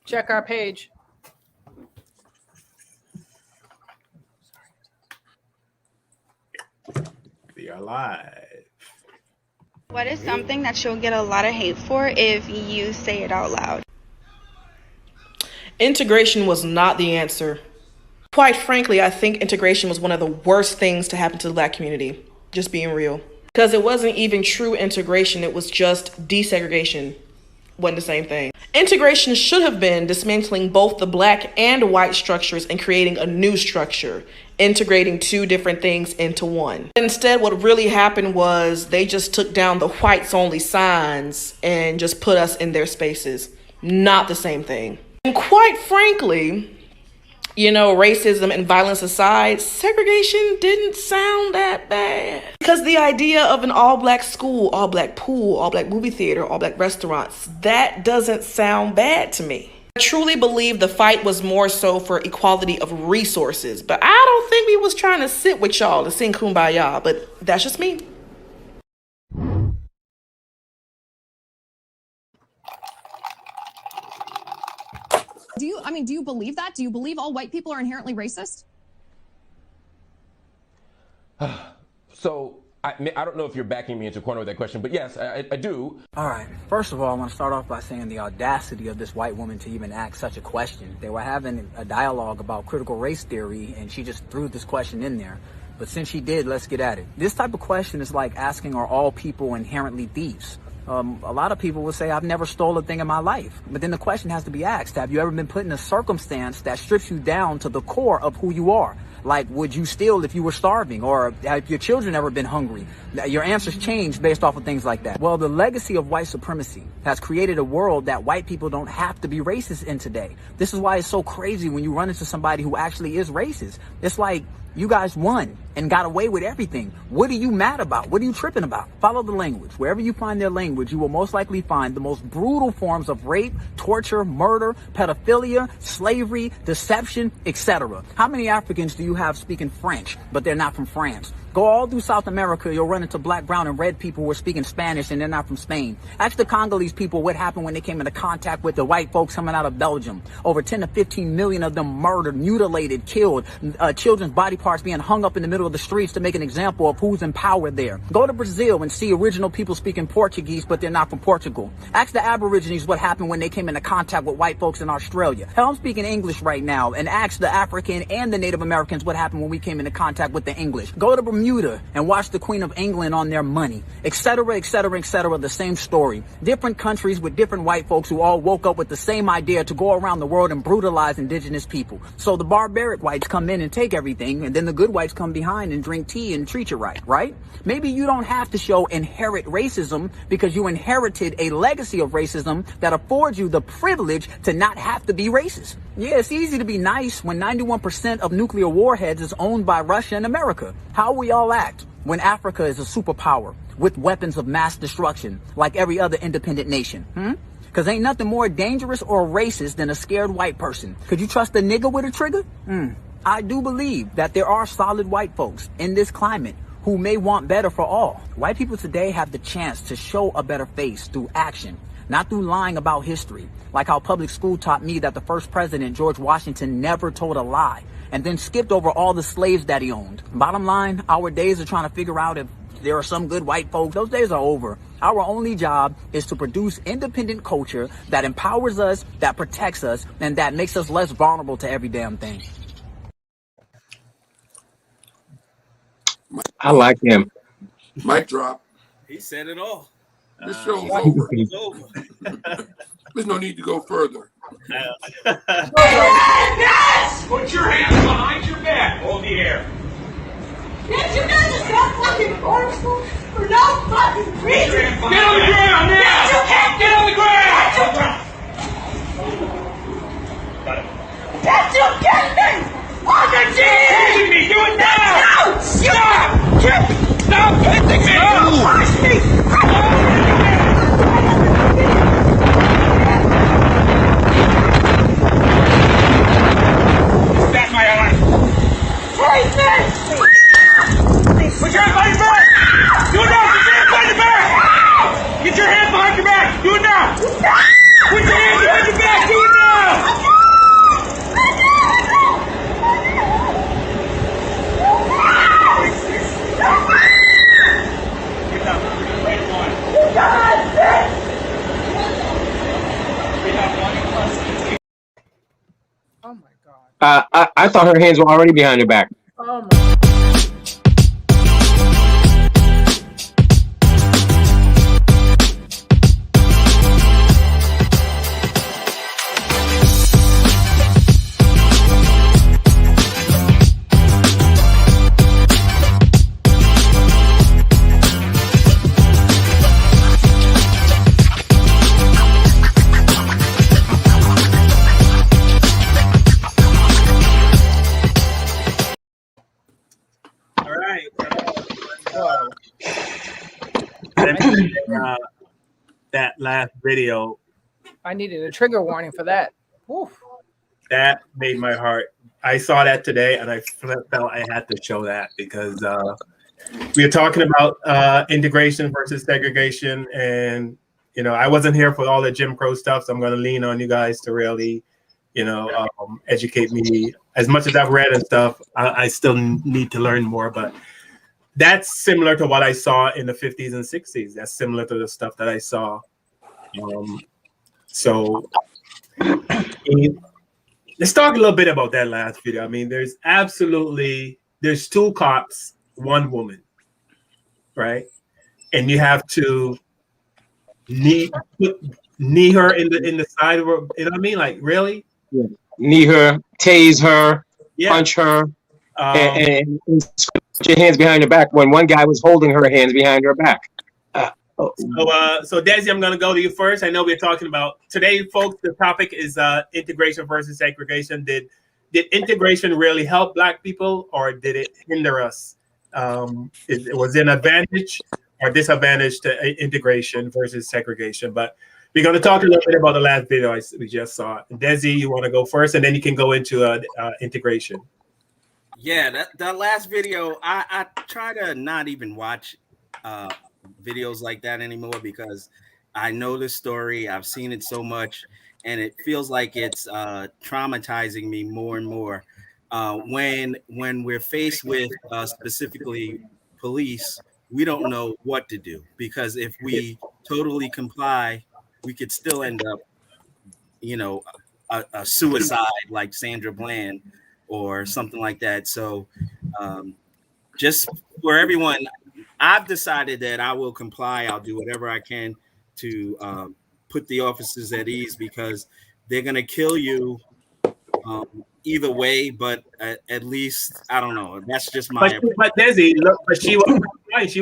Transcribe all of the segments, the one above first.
Check our page. We are live. What is something that you'll get a lot of hate for if you say it out loud? Integration was not the answer. Quite frankly, I think integration was one of the worst things to happen to the Black community. Just being real. Because it wasn't even true integration, it was just desegregation. Wasn't the same thing. Integration should have been dismantling both the Black and white structures and creating a new structure, integrating two different things into one. Instead, what really happened was they just took down the whites only signs and just put us in their spaces. Not the same thing. And quite frankly, you know, racism and violence aside, segregation didn't sound that bad. Because the idea of an all-Black school, all-Black pool, all-Black movie theater, all-Black restaurants, that doesn't sound bad to me. I truly believe the fight was more so for equality of resources, but I don't think we was trying to sit with y'all to sing Kumbaya, but that's just me. Do you believe that? Do you believe all white people are inherently racist? So, I don't know if you're backing me into a corner with that question, but yes, I do. All right. First of all, I want to start off by saying the audacity of this white woman to even ask such a question. They were having a dialogue about critical race theory, and she just threw this question in there. But since she did, let's get at it. This type of question is like asking, are all people inherently thieves? A lot of people will say, I've never stole a thing in my life. But then the question has to be asked, have you ever been put in a circumstance that strips you down to the core of who you are? Like, would you steal if you were starving? Or have your children ever been hungry? Your answers change based off of things like that. Well, the legacy of white supremacy has created a world that white people don't have to be racist in today. This is why it's so crazy when you run into somebody who actually is racist. It's like, you guys won and got away with everything. What are you mad about? What are you tripping about? Follow the language. Wherever you find their language, you will most likely find the most brutal forms of rape, torture, murder, pedophilia, slavery, deception, etc. How many Africans do you have speaking French, but they're not from France? Go all through South America, you'll run into black, brown, and red people who are speaking Spanish and they're not from Spain. Ask the Congolese people what happened when they came into contact with the white folks coming out of Belgium. Over 10 to 15 million of them murdered, mutilated, killed, children's body parts being hung up in the middle of the streets to make an example of who's in power there. Go to Brazil and see original people speaking Portuguese, but they're not from Portugal. Ask the Aborigines what happened when they came into contact with white folks in Australia. Hell, I'm speaking English right now, and ask the African and the Native Americans what happened when we came into contact with the English. Go to Bermuda and watch the Queen of England on their money, etc., etc., etc. The same story. Different countries with different white folks who all woke up with the same idea to go around the world and brutalize indigenous people. So the barbaric whites come in and take everything, and then the good whites come behind and drink tea and treat you right? Maybe you don't have to show inherent racism because you inherited a legacy of racism that affords you the privilege to not have to be racist. Yeah, it's easy to be nice when 91% of nuclear warheads is owned by Russia and America. How we all act when Africa is a superpower with weapons of mass destruction like every other independent nation? Because ain't nothing more dangerous or racist than a scared white person. Could you trust a nigga with a trigger? I do believe that there are solid white folks in this climate who may want better for all. White people today have the chance to show a better face through action, not through lying about history, like how public school taught me that the first president, George Washington, never told a lie and then skipped over all the slaves that he owned. Bottom line, our days of trying to figure out if there are some good white folks, those days are over. Our only job is to produce independent culture that empowers us, that protects us, and that makes us less vulnerable to every damn thing. I like him. Mic drop. He said it all. This show's over. It's over. There's no need to go further. Yes! Put your hands behind your back. Hold the air. Yes, you guys are so fucking forceful for no fucking reason. Get on the ground now! Yes, you can't get on the ground! Yes, you can me! On the team! Hitting me! Do it now! No! Stop! Stop hitting me! Push me! That's my eye! Take me! Put your hands behind your back! Do it now! Put your hands behind your back! Get your hands behind your back! Do it now! Put your hands behind your back! Do it now! Oh my God. I thought her hands were already behind her back. Oh my. All right. Whoa. That last video, I needed a trigger warning for that. Oof. that made my heart. I saw that today, and I felt I had to show that because we are talking about integration versus segregation, and I wasn't here for all the Jim Crow stuff, so I'm going to lean on you guys to really, educate me. As much as I've read and stuff, I still need to learn more, but that's similar to what I saw in the 50s and 60s. That's similar to the stuff that I saw. So let's talk a little bit about that last video. I mean, there's two cops, one woman, right? And you have to knee her in the side of her. You know what I mean? Like, really? Yeah. Knee her, tase her, Yeah. punch her, and put your hands behind her back when one guy was holding her hands behind her back. So Desi, I'm going to go to you first. I know we're talking about today, folks. The topic is integration versus segregation. Did integration really help Black people, or did it hinder us? Was it an advantage or disadvantage to integration versus segregation? But we're going to talk a little bit about the last video we just saw. Desi, you want to go first, and then you can go into integration. Yeah, that last video, I try to not even watch videos like that anymore because I know the story. I've seen it so much, and it feels like it's traumatizing me more and more. When we're faced with specifically police, we don't know what to do because if we totally comply, we could still end up, a suicide like Sandra Bland or something like that. So just for everyone, I've decided that I will comply. I'll do whatever I can to put the officers at ease because they're going to kill you either way. But at least, I don't know. That's just my opinion. But Desi, look, but she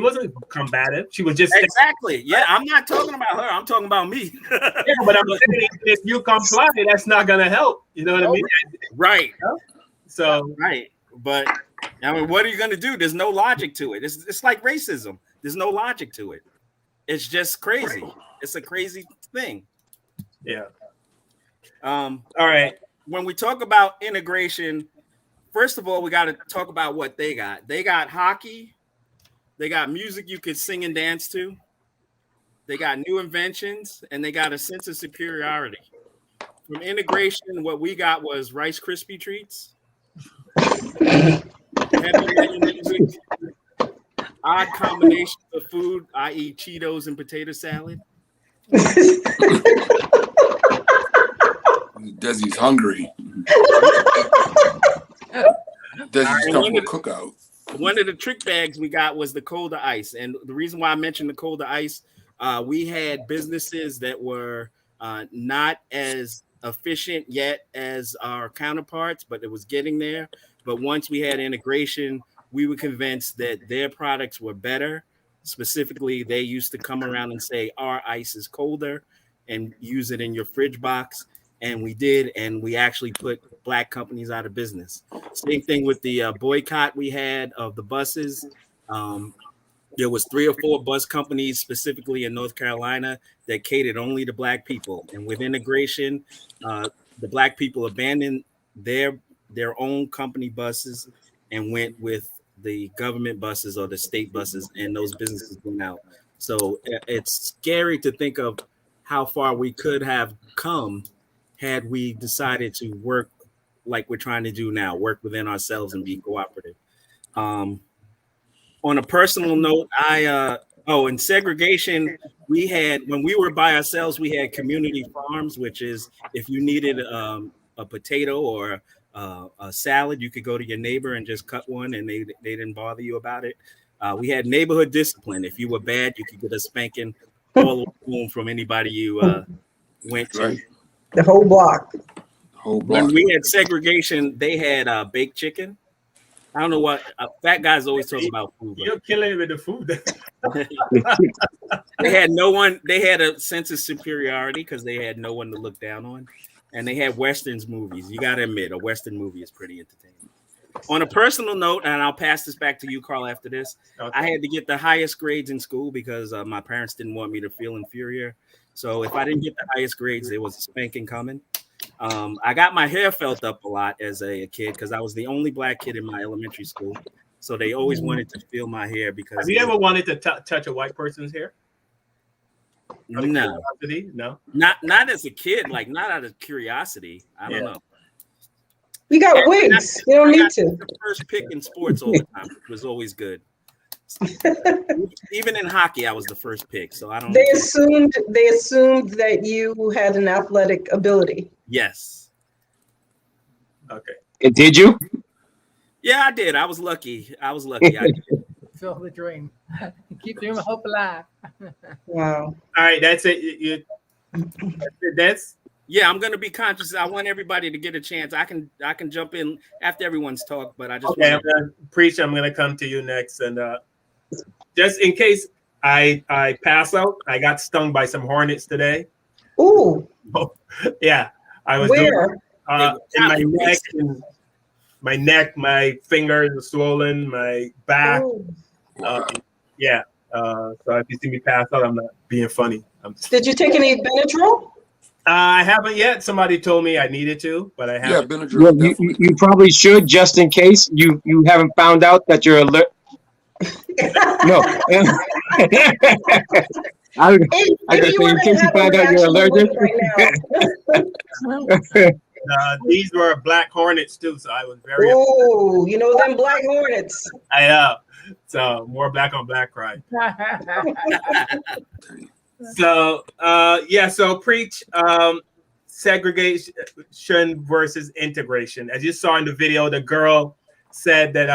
wasn't combative. She was just exactly. Yeah, I'm not talking about her. I'm talking about me. Yeah, but I'm saying if you comply, that's not going to help. You know what I mean? Right. So right. But I mean, what are you going to do? There's no logic to it. It's like racism. There's no logic to it. It's just crazy. It's a crazy thing. Yeah. All right. When we talk about integration, first of all, we got to talk about what they got. They got hockey. They got music you could sing and dance to. They got new inventions, and they got a sense of superiority. From integration, what we got was Rice Krispie treats, heavy metal music, odd combinations of food, i.e. Cheetos and potato salad. Desi's hungry. Desi's come from a cookout. One of the trick bags we got was the Colder Ice. And the reason why I mentioned the Colder Ice, we had businesses that were not as efficient yet as our counterparts, but it was getting there. But once we had integration, we were convinced that their products were better. Specifically, they used to come around and say, our ice is colder and use it in your fridge box. And we did, and we actually put Black companies out of business. Same thing with the boycott we had of the buses. There was 3 or 4 bus companies specifically in North Carolina that catered only to Black people. And with integration, the Black people abandoned their own company buses and went with the government buses or the state buses, and those businesses went out. So it's scary to think of how far we could have come had we decided to work like we're trying to do now, work within ourselves and be cooperative. On a personal note, Oh, and segregation, we had when we were by ourselves, we had community farms, which is if you needed a potato or a salad, you could go to your neighbor and just cut one, and they didn't bother you about it. We had neighborhood discipline. If you were bad, you could get a spanking all the way home from anybody you went to. Right. The whole block. Whole When block. we had segregation, they had baked chicken. I don't know what fat guys always talk about food. You're killing it with the food. They had no one. They had a sense of superiority because they had no one to look down on, and they had westerns movies. You got to admit, a western movie is pretty entertaining. On a personal note, and I'll pass this back to you, Carl. After this, I had to get the highest grades in school because my parents didn't want me to feel inferior. So if I didn't get the highest grades, there was a spanking coming. I got my hair felt up a lot as a kid because I was the only black kid in my elementary school. So they always wanted to feel my hair because. Have you ever wanted to touch a white person's hair? No, no, not as a kid, like not out of curiosity. I don't know. You got wigs. You don't need to. The first pick in sports all the time, which was always good. Even in hockey, I was the first pick. So I don't. They assumed that you had an athletic ability. Yes. Okay. And did you? Yeah, I did. I was lucky. I did. Fill the dream. Keep dream of hope alive. Wow. All right, that's it. That's yeah. I'm gonna be conscious. I want everybody to get a chance. I can jump in after everyone's talk, but I just okay. I'm gonna preach. I'm gonna come to you next, and just in case I pass out, I got stung by some hornets today. Ooh. Oh, yeah, I was Where? in my neck, my fingers are swollen, my back. Yeah. So if you see me pass out, I'm not being funny. Did you take any Benadryl? I haven't yet. Somebody told me I needed to, but I haven't. Yeah, Benadryl. Well, you probably should, just in case you haven't found out that you're alert. No. I just say in case you find out you're allergic. These were black hornets too, so I was very. Oh, you know them black hornets. I know. So more black on black crime. So yeah, so preach segregation versus integration. As you saw in the video, the girl said that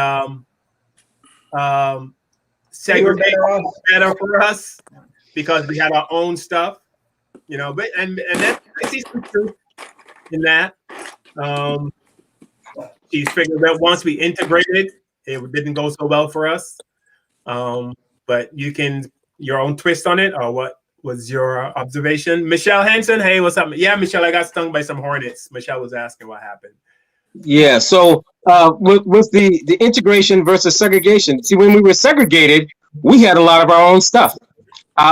segregation was better for us because we had our own stuff, you know. But and that, I see some truth in that. She's figured that once we integrated, it didn't go so well for us. But you can your own twist on it, or what was your observation? Michelle Hansen, hey, what's up? Yeah, Michelle, I got stung by some hornets. Michelle was asking what happened. Yeah, so with the integration versus segregation, see, when we were segregated, we had a lot of our own stuff.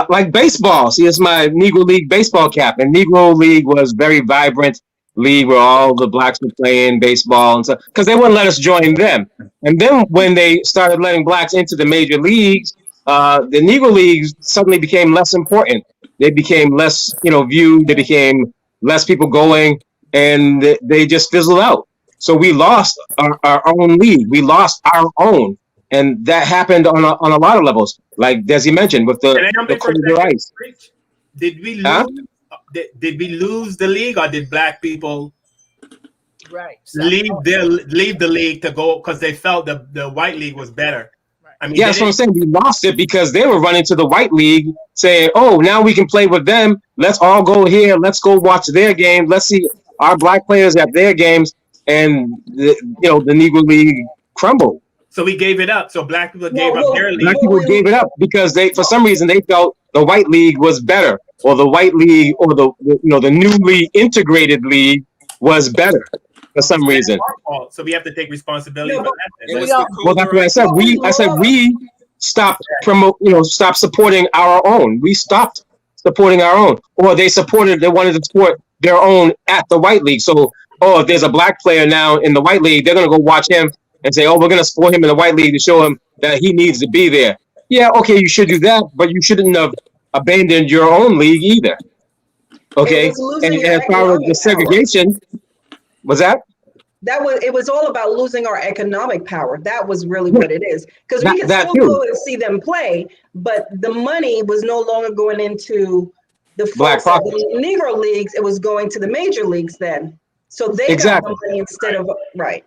Like baseball. See, it's my Negro League baseball cap. And Negro League was very vibrant league where all the blacks were playing baseball and stuff, because they wouldn't let us join them. And then when they started letting blacks into the major leagues, the Negro Leagues suddenly became less important. They became less, viewed. They became less people going, and they just fizzled out. So we lost our own league. We lost our own. And that happened on a lot of levels, like Desi mentioned, with the ice. Did we lose? Did we lose the league, or did black people leave the league to go because they felt the white league was better? I mean, yeah, that's what I'm saying. We lost it because they were running to the white league, saying, "Oh, now we can play with them. Let's all go here. Let's go watch their games. Let's see our black players at their games." And the Negro League crumbled. So we gave it up. So black people gave up their league. Black people gave it up because for some reason, they felt the white league was better, or the white league, or the newly integrated league was better for some reason. So we have to take responsibility for that. Well, that's what I said. We stopped stopped supporting our own. We stopped supporting our own, or they wanted to support their own at the white league. So, if there's a black player now in the white league, they're going to go watch him and say, "Oh, we're going to support him in the white league to show him that he needs to be there." Yeah, okay, you should do that, but you shouldn't have abandoned your own league either. Okay, and as far as the segregation, was that? it was all about losing our economic power. That was really what it is. Because we could that still too. go and see them play, but the money was no longer going into the Black folks at pockets. the Negro leagues. It was going to the major leagues then. So they got Exactly. the money instead of right.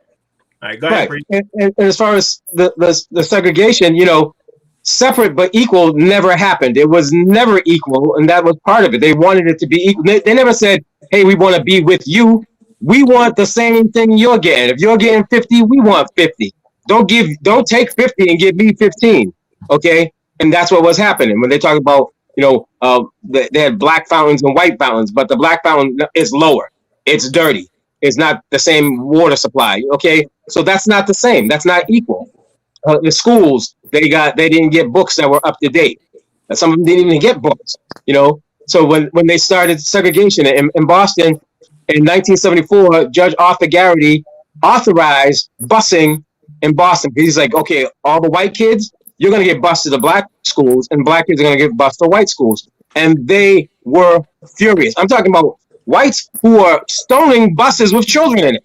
All right, go ahead. Right. And as far as the segregation, you know, separate but equal never happened. It was never equal, and that was part of it. They wanted it to be equal. They never said, "Hey, we want to be with you. We want the same thing you're getting. If you're getting 50, we want 50. Don't take 50 and give me 15." Okay, and that's what was happening when they talk about, you know, they had black fountains and white fountains, but the black fountain is lower. It's dirty. It's not the same water supply. Okay, so that's not the same. That's not equal. The schools, they didn't get books that were up to date. Some of them didn't even get books, you know. So when they started segregation in Boston in 1974, Judge Arthur Garrity authorized busing in Boston. He's like, okay, all the white kids, you're going to get bused to the black schools, and black kids are going to get bused to white schools. And they were furious. I'm talking about whites who are stoning buses with children in it.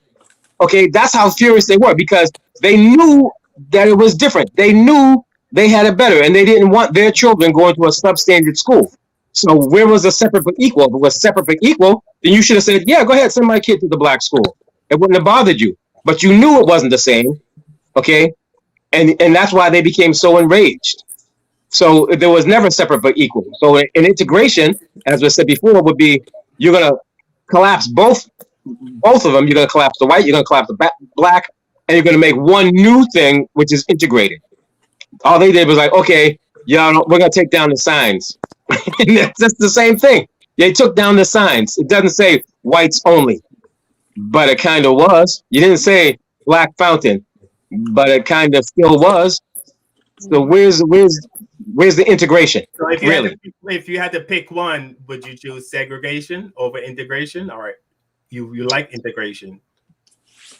Okay, that's how furious they were, because they knew that it was different. They knew they had it better, and they didn't want their children going to a substandard school. So where was the separate but equal? If it was separate but equal, then you should have said, yeah, go ahead, send my kid to the black school. It wouldn't have bothered you. But you knew it wasn't the same, okay? And that's why they became so enraged. So there was never separate but equal. So in integration, as was said before, would be you're going to collapse both of them. You're going to collapse the white, you're going to collapse the black, and you're going to make one new thing, which is integrated. All they did was like, okay, y'all, we're going to take down the signs. And that's the same thing. They took down the signs. It doesn't say whites only, but it kind of was. You didn't say black fountain, but it kind of still was. So where's the integration? So Really? if you had to pick one, would you choose segregation over integration? All right, you like integration?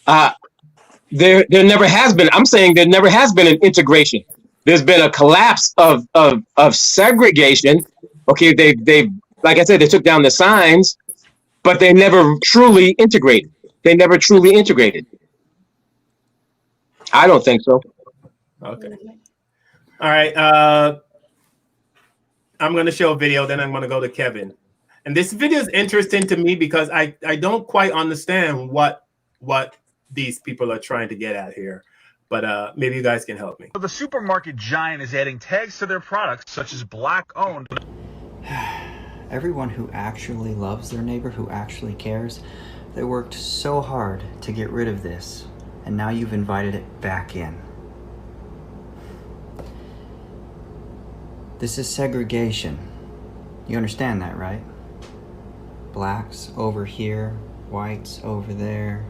There never has been. I'm saying there never has been an integration. There's been a collapse of segregation. Okay, they like I said, they took down the signs, but they never truly integrated. They never truly integrated. I don't think so. Okay. All right. I'm going to show a video, then I'm going to go to Kevin. And this video is interesting to me because I don't quite understand what these people are trying to get at here. But maybe you guys can help me. The supermarket giant is adding tags to their products, such as black-owned. Everyone who actually loves their neighbor, who actually cares, they worked so hard to get rid of this, and now you've invited it back in. This is segregation. You understand that, right? Blacks over here, whites over there.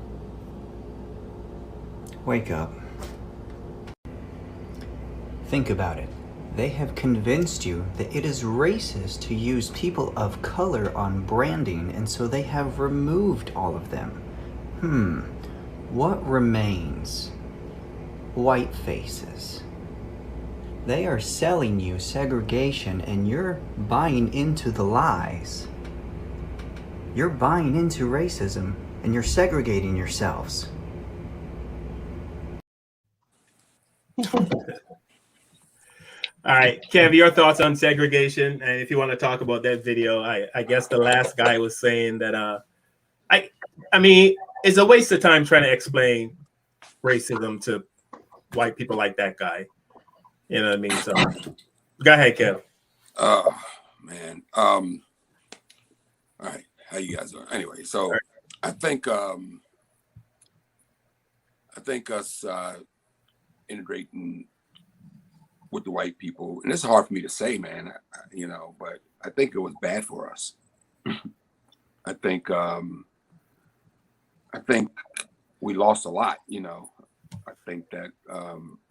Wake up. Think about it. They have convinced you that it is racist to use people of color on branding, and so they have removed all of them. What remains? White faces. They are selling you segregation, and you're buying into the lies. You're buying into racism, and you're segregating yourselves. All right, Kev, your thoughts on segregation, and if you want to talk about that video, I guess the last guy was saying that I mean, it's a waste of time trying to explain racism to white people like that guy. You know what I mean? So go ahead, Kev. Oh man. All right, how you guys doing? Anyway, so right. I think us integrating with the white people, and it's hard for me to say, man, you know, but I think it was bad for us. I think we lost a lot, you know. I think that,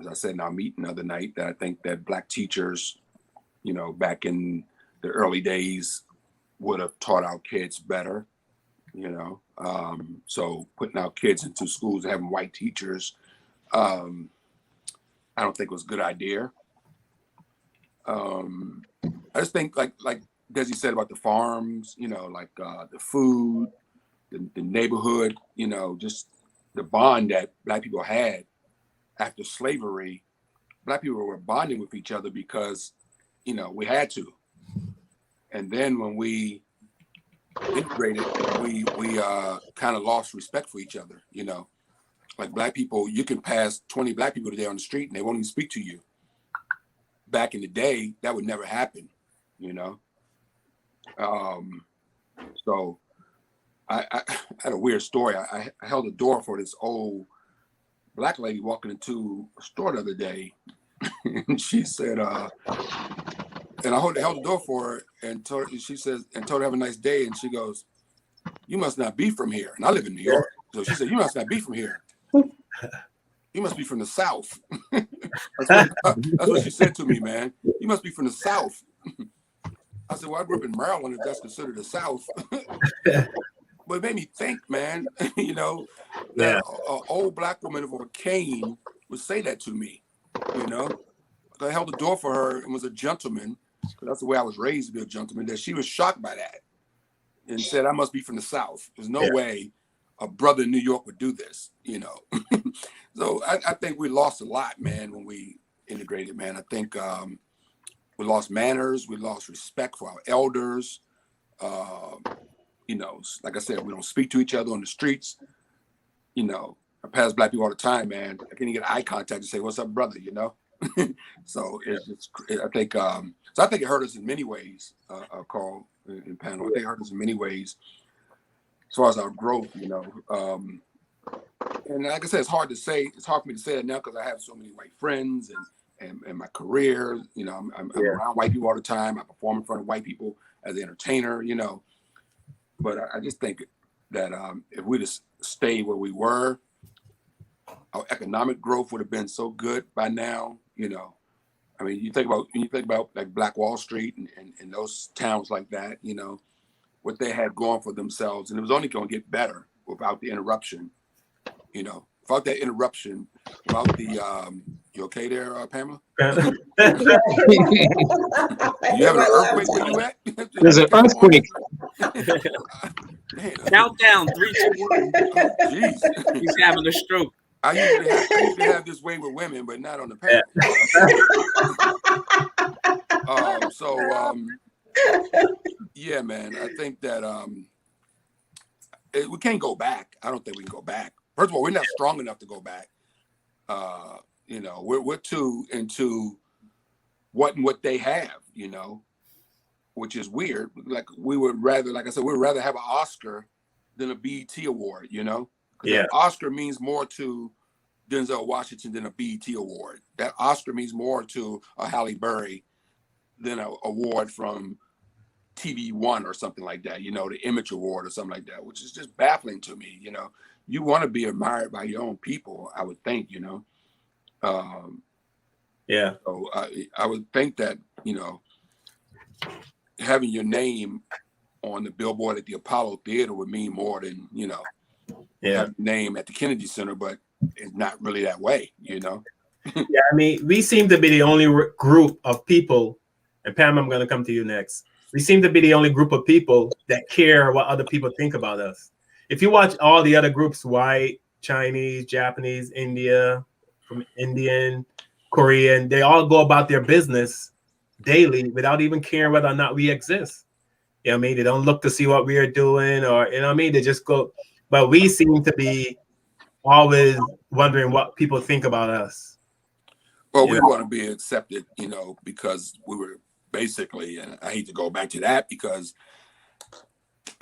as I said in our meeting the other night, that I think that black teachers, you know, back in the early days would have taught our kids better, you know. So putting our kids into schools and having white teachers, I don't think was a good idea. I just think like Desi said about the farms, you know, like the food, the neighborhood, you know, just the bond that Black people had after slavery. Black people were bonding with each other because, you know, we had to. And then when we integrated, we kind of lost respect for each other, you know. Like Black people, you can pass 20 Black people today on the street and they won't even speak to you. Back in the day, that would never happen, you know. So I had a weird story. I held the door for this old Black lady walking into a store the other day. And she said, and I held the door for her and told her have a nice day. And she goes, "You must not be from here." And I live in New York. So she said, "You must not be from here. You must be from the South." That's what she said to me, man. "You must be from the South." I said, "Well, I grew up in Maryland, if that's considered the South." But it made me think, man, you know, that an old Black woman with a cane would say that to me, you know. I held the door for her and was a gentleman, because that's the way I was raised to be a gentleman, that she was shocked by that and said, "I must be from the South. There's no way a brother in New York would do this," you know. So I think we lost a lot, man, when we integrated, man. I think we lost manners, we lost respect for our elders. You know, like I said, we don't speak to each other on the streets. You know, I pass Black people all the time, man. I can't even get eye contact and say, "What's up, brother?" You know. So it's just, I think, so I think it hurt us in many ways, Carl and panel. I think it hurt us in many ways as far as our growth, you know. And like I said, it's hard to say. It's hard for me to say it now because I have so many white friends and my career. You know, I'm around white people all the time. I perform in front of white people as an entertainer. You know, but I just think that if we just stayed where we were, our economic growth would have been so good by now. You know, I mean, you think about like Black Wall Street and those towns like that. You know, what they had going for themselves, and it was only going to get better without the interruption. You know, without that interruption, without the you okay there, Pamela? You having an earthquake where you at? There's an earthquake. Countdown 3, 2, 1. Jeez, he's having a stroke. I usually have this way with women, but not on the panel. Yeah, man, I think that we can't go back. I don't think we can go back. First of all, we're not strong enough to go back. You know, we're too into what they have, you know, which is weird. Like we would rather, like I said, we'd rather have an Oscar than a BET award, you know? Yeah. Oscar means more to Denzel Washington than a BET award. That Oscar means more to a Halle Berry than an award from TV One or something like that, you know, the Image Award or something like that, which is just baffling to me, you know. You want to be admired by your own people, I would think, you know. Yeah. So I would think that, you know, having your name on the billboard at the Apollo Theater would mean more than, you know, having your name at the Kennedy Center, but it's not really that way, you know. Yeah, I mean, we seem to be the only group of people, and Pam, I'm going to come to you next. We seem to be the only group of people that care what other people think about us. If you watch all the other groups, white, Chinese, Japanese, India, from Indian, Korean, they all go about their business daily without even caring whether or not we exist. You know what I mean? They don't look to see what we are doing, or, you know what I mean? They just go, but we seem to be always wondering what people think about us. Well, we want to be accepted, you know, because we were basically, and I hate to go back to that because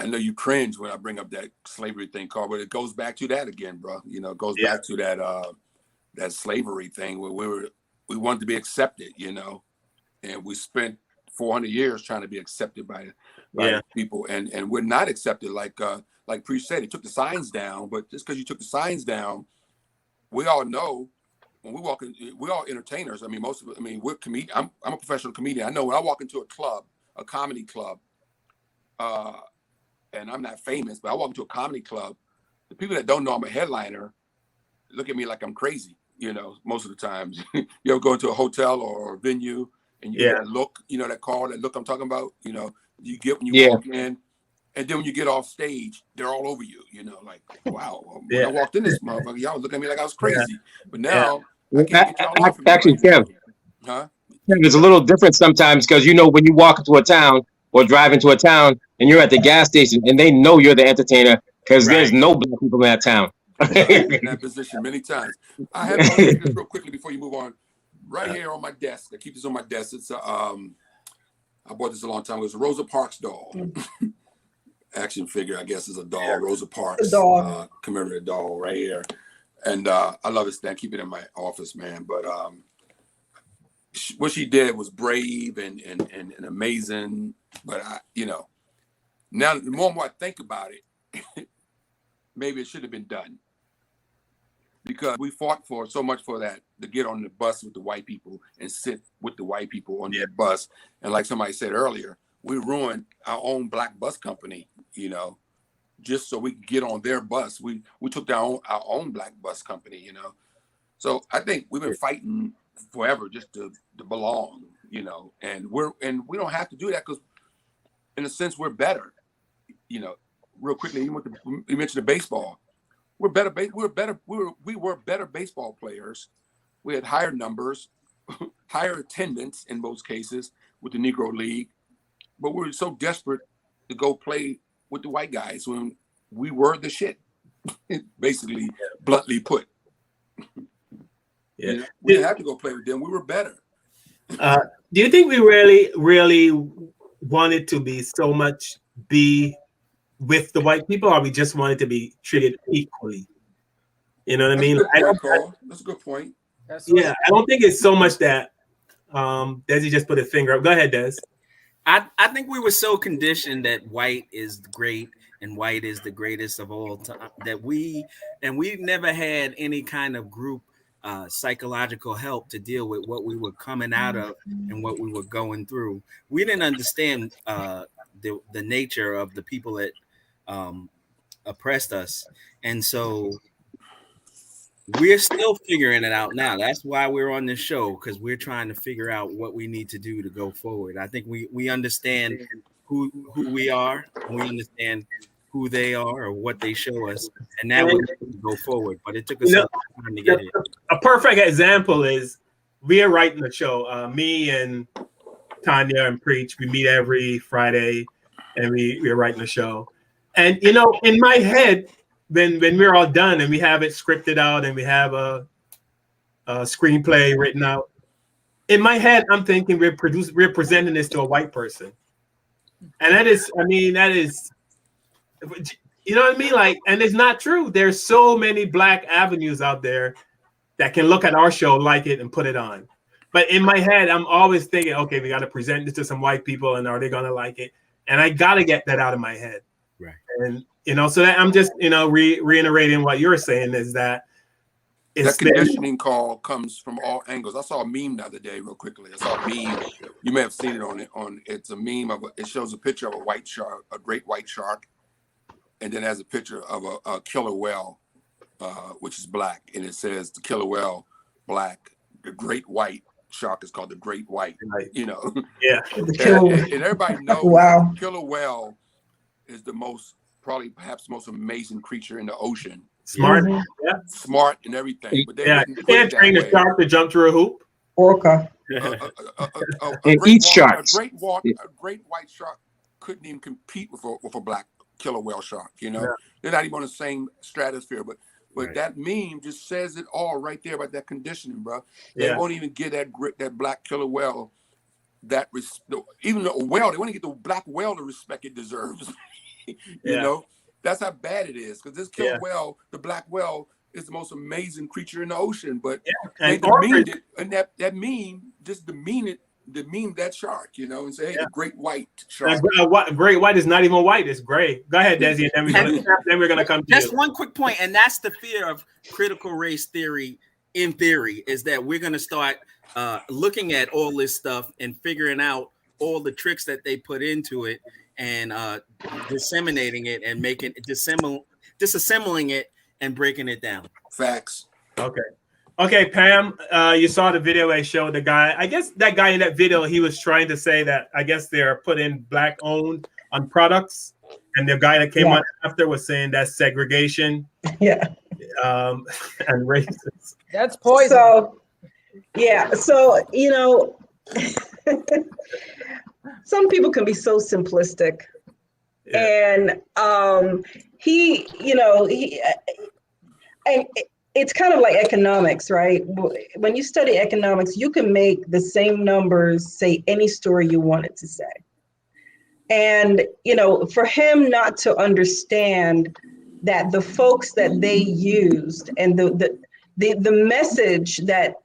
I know you cringe when I bring up that slavery thing, Carl, but it goes back to that again, bro. You know, it goes back to that slavery thing where we wanted to be accepted, you know, and we spent 400 years trying to be accepted by people, and we're not accepted. Like Preach said, he took the signs down, but just because you took the signs down, we all know when we walk in, we're all entertainers. I mean, most of it, I mean, we're comedian. I'm a professional comedian. I know when I walk into a club, a comedy club, and I'm not famous, but I walk into a comedy club, the people that don't know I'm a headliner look at me like I'm crazy, you know, most of the times. You ever go into a hotel or a venue and you get that look, you know, that look I'm talking about, you know, you get when you walk in, And then when you get off stage, they're all over you, you know, like, wow. When Yeah. I walked in this motherfucker, y'all was looking at me like I was crazy. Yeah. But now I Yeah. can't get y'all off of me. Actually, Right? Kev, Huh? it's a little different sometimes because you know when you walk into a town or drive into a town and you're at the gas station and they know you're the entertainer because there's no black people in that town. I've been in that position many times. I have on this real quickly before you move on. Right here on my desk, I keep this on my desk. It's I bought this a long time ago. It's a Rosa Parks doll. Action figure, I guess, is a doll. Rosa Parks, commemorative doll right here. And I love this thing. Keep it in my office, man. But what she did was brave and amazing. But you know, now the more and more I think about it, maybe it should have been done. Because we fought for so much for that, to get on the bus with the white people and sit with the white people on that bus. And like somebody said earlier, we ruined our own black bus company, you know, just so we could get on their bus. We took down our own black bus company, you know. So I think we've been fighting forever just to belong, you know, and we don't have to do that because in a sense we're better, you know. Real quickly, you mentioned the baseball. We were better baseball players. We had higher numbers, higher attendance in most cases with the Negro League, but we were so desperate to go play with the white guys when we were the shit, basically, bluntly put. Yeah. You know, we didn't have to go play with them. We were better. Do you think we really wanted to be so much with the white people, or we just wanted to be treated equally? You know what I mean? That's a good point. Yeah, I don't think it's so much that Desi just put a finger up. Go ahead, Des. I think we were so conditioned that white is great and white is the greatest of all time that we never had any kind of group psychological help to deal with what we were coming out of and what we were going through. We didn't understand the nature of the people that oppressed us, and so we're still figuring it out now. That's why we're on this show, because we're trying to figure out what we need to do to go forward. I think we understand who we are, and we understand who they are or what they show us, and now we need to go forward. But it took us some time to get here. A perfect example is we are writing the show. Me and Tanya and Preach, we meet every Friday, and we're writing the show. And you know, in my head, when we're all done and we have it scripted out and we have a screenplay written out, in my head, I'm thinking we're presenting this to a white person, and that is, you know what I mean? Like, and it's not true. There's so many black avenues out there that can look at our show, like it, and put it on. But in my head, I'm always thinking, okay, we got to present this to some white people, and are they gonna like it? And I got to get that out of my head. Right. And you know, so that I'm just, you know, reiterating what you're saying is that that conditioning call comes from all angles. I saw a meme the other day, real quickly. I saw a meme. You may have seen it on it's a meme of it shows a picture of a white shark, a great white shark, and then has a picture of a killer whale, which is black, and it says the killer whale black. The great white shark is called the great white. You know. Yeah. And everybody knows Wow. killer whale is the perhaps most amazing creature in the ocean. Smart, smart and everything. But they you can't train a shark to jump through a hoop. Orca. And eat sharks. A great white shark couldn't even compete with a black killer whale shark. You know, they're not even on the same stratosphere. But that meme just says it all right there about that conditioning, bro. They won't even get that black killer whale even a whale. They want to get the black whale the respect it deserves. You know, that's how bad it is. Because this killer whale, the black whale, is the most amazing creature in the ocean. But they demeaned it, and that meme just demeaned that shark, you know, and say, hey, the great white shark. Great white is not even white; it's gray. Go ahead, Desi, and then we're gonna come to just one quick point, and that's the fear of critical race theory. In theory, is that we're gonna start looking at all this stuff and figuring out all the tricks that they put into it, and disseminating it and making disassembling it and breaking it down. Facts. Okay, Pam, you saw the video I showed the guy. I guess that guy in that video, he was trying to say that I guess they're putting black owned on products. And the guy that came on after was saying that's segregation. Yeah. And racist. That's poison. So, so, some people can be so simplistic. Yeah. And and it's kind of like economics, right? When you study economics, you can make the same numbers say any story you want it to say. And, for him not to understand that the folks that they used and the message that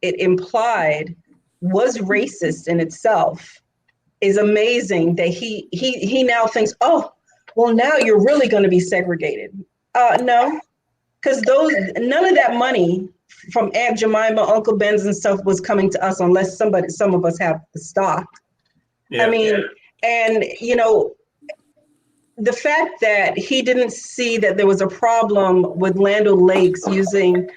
it implied was racist in itself is amazing. That he now thinks, oh, well, now you're really going to be segregated. No, because none of that money from Aunt Jemima, Uncle Ben's and stuff was coming to us unless some of us have the stock. Yeah. I mean, and the fact that he didn't see that there was a problem with Land O'Lakes using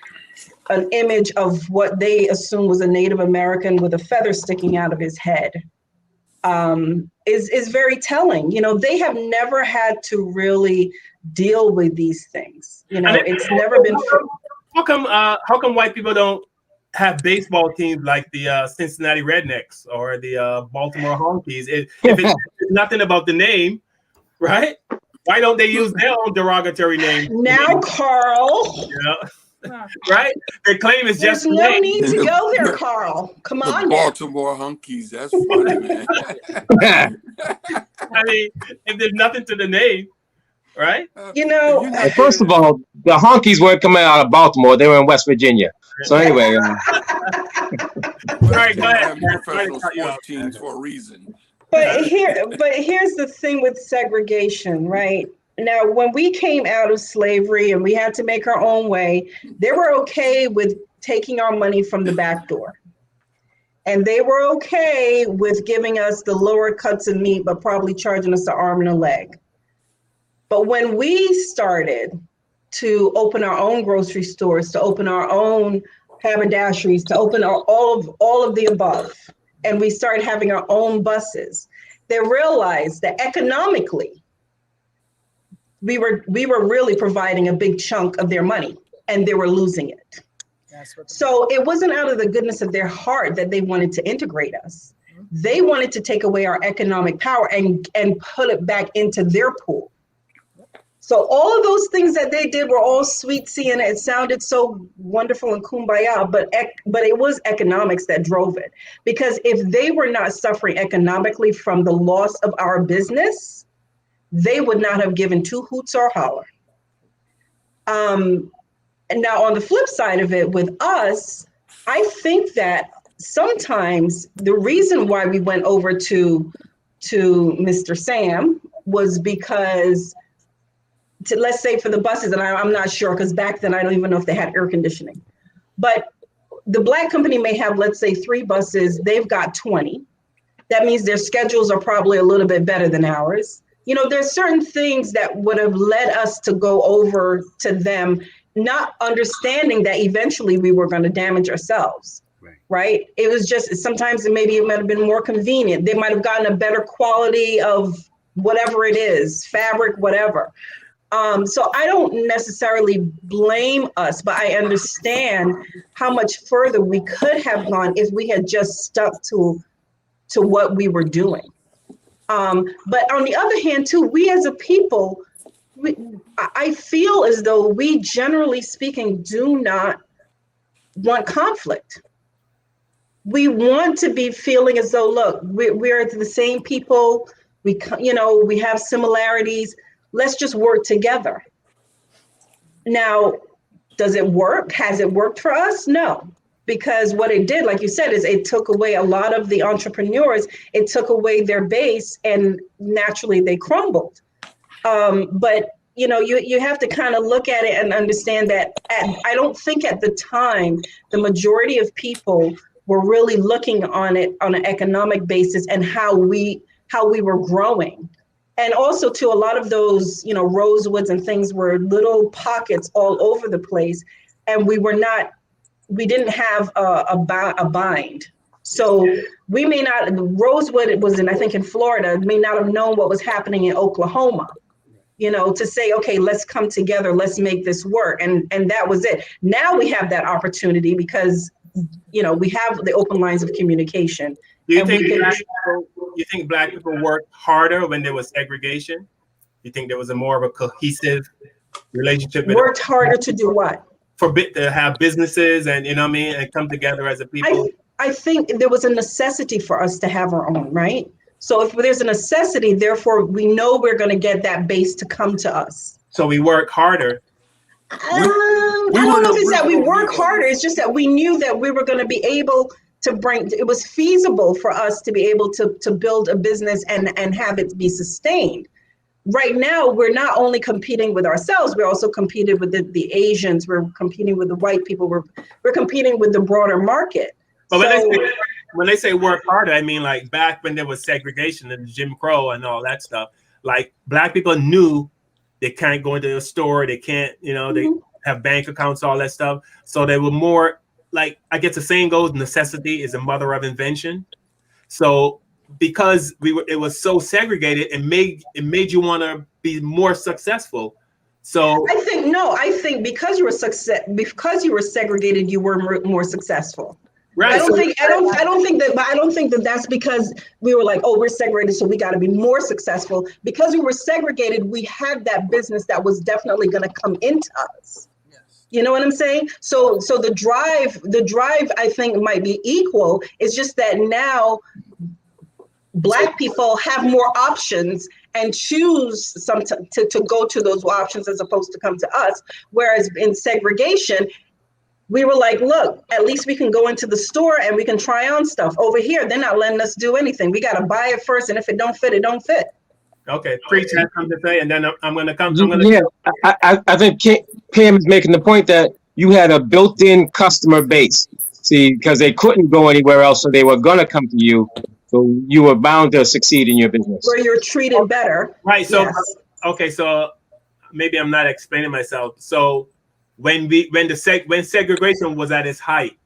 an image of what they assumed was a Native American with a feather sticking out of his head is very telling. They have never had to really deal with these things. It's never been. How come white people don't have baseball teams like the Cincinnati Rednecks or the Baltimore Honkies? If it's nothing about the name, right? Why don't they use their own derogatory name? Now, Carl. Right? Their claim is There's just no name. need to go there, Carl. Come on, the Baltimore Honkies. That's funny, man. I mean, if there's nothing to the name, right? First of all, the Honkies weren't coming out of Baltimore; they were in West Virginia. So anyway, right, go ahead. Professional sports teams for a reason. But here's the thing with segregation, right? Now, when we came out of slavery and we had to make our own way, they were okay with taking our money from the back door. And they were okay with giving us the lower cuts of meat, but probably charging us an arm and a leg. But when we started to open our own grocery stores, to open our own haberdasheries, to open all of the above, and we started having our own buses, they realized that economically, we were really providing a big chunk of their money, and they were losing it. So it wasn't out of the goodness of their heart that they wanted to integrate us. They wanted to take away our economic power and put it back into their pool. So all of those things that they did were all sweet-see, and it sounded so wonderful and kumbaya, but it was economics that drove it. Because if they were not suffering economically from the loss of our business, they would not have given two hoots or holler. And now on the flip side of it with us, I think that sometimes the reason why we went over to Mr. Sam was because, let's say for the buses, and I'm not sure because back then I don't even know if they had air conditioning, but the Black company may have, let's say 3 buses, they've got 20. That means their schedules are probably a little bit better than ours. There's certain things that would have led us to go over to them, not understanding that eventually we were going to damage ourselves, right? It was just, sometimes maybe it might have been more convenient. They might have gotten a better quality of whatever it is, fabric, whatever. So I don't necessarily blame us, but I understand how much further we could have gone if we had just stuck to what we were doing. But on the other hand, too, we as a people, I feel as though we, generally speaking, do not want conflict. We want to be feeling as though, look, we're the same people. We have similarities. Let's just work together. Now, does it work? Has it worked for us? No. Because what it did, like you said, is it took away a lot of the entrepreneurs. It took away their base, and naturally they crumbled. But you have to kind of look at it and understand that I don't think at the time the majority of people were really looking on it on an economic basis and how we were growing. And also, too, a lot of those rosewoods and things were little pockets all over the place, and we didn't have a bind. So we may not, Rosewood was in, I think in Florida, may not have known what was happening in Oklahoma, you know, to say, okay, let's come together, let's make this work. And that was it. Now we have that opportunity because, you know, we have the open lines of communication. Do you and think we can, black people worked harder when there was segregation? You think there was a more of a cohesive relationship? Worked harder to do what? To have businesses and, you know what I mean, and come together as a people? I think there was a necessity for us to have our own, right? So if there's a necessity, therefore we know we're going to get that base to come to us. So we work harder. I don't know if it's that we work harder. It's just that we knew that we were going to be able to bring, it was feasible for us to be able to build a business and have it be sustained. Right now, we're not only competing with ourselves, we're also competing with the Asians, we're competing with the white people, we're competing with the broader market. But when they say work harder, I mean like back when there was segregation and Jim Crow and all that stuff, like black people knew they can't go into a store, they can't, you know, they have bank accounts, all that stuff. So they were more like, I guess the saying goes, necessity is the mother of invention. So because it was so segregated, it made you want to be more successful. So I think because you were segregated, you were more successful. Right. I don't think that that's because we were like, oh, we're segregated, so we got to be more successful. Because we were segregated, we had that business that was definitely going to come into us. Yes. You know what I'm saying? So the drive, I think might be equal. It's just that now Black people have more options and choose to go to those options as opposed to come to us. Whereas in segregation, we were like, look, at least we can go into the store and we can try on stuff. Over here, they're not letting us do anything. We got to buy it first. And if it don't fit, it don't fit. Okay, Preach has something to say, and then I'm going to come. I think Pam is making the point that you had a built-in customer base. See, because they couldn't go anywhere else, so they were going to come to you. So you were bound to succeed in your business. Where you're treated better. Right. So, yes. Okay. So maybe I'm not explaining myself. So when segregation was at its height,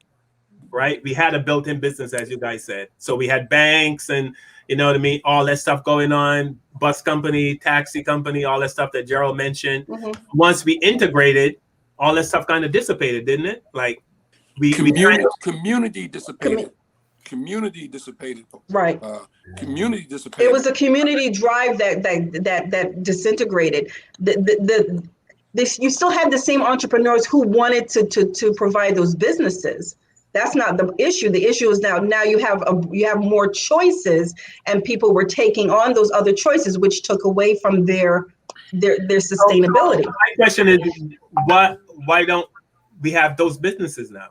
right? We had a built-in business, as you guys said. So we had banks and, you know what I mean, all that stuff going on, bus company, taxi company, all that stuff that Gerald mentioned. Mm-hmm. Once we integrated, all that stuff kind of dissipated, didn't it? Like community dissipated. Community dissipated. Right. Community dissipated. It was a community drive that disintegrated. You still had the same entrepreneurs who wanted to provide those businesses. That's not the issue. The issue is now you have more choices, and people were taking on those other choices, which took away from their sustainability. So my question is, why don't we have those businesses now?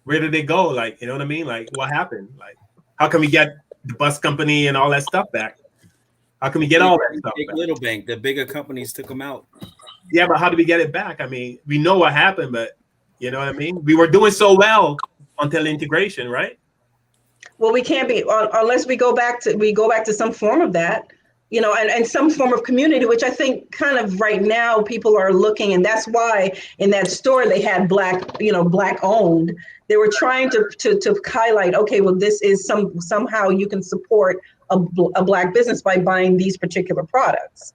Where did they go? Like, you know what I mean? Like, what happened? Like, how can we get the bus company and all that stuff back? How can we get all that stuff back? Little bank, the bigger companies took them out. Yeah, but how do we get it back? I mean, we know what happened, but you know what I mean? We were doing so well until integration, right? Well, we can't be unless we go back to some form of that, you know, and some form of community, which I think kind of right now people are looking, and that's why in that store they had Black owned. They were trying to highlight, okay, well, this is somehow you can support a Black business by buying these particular products,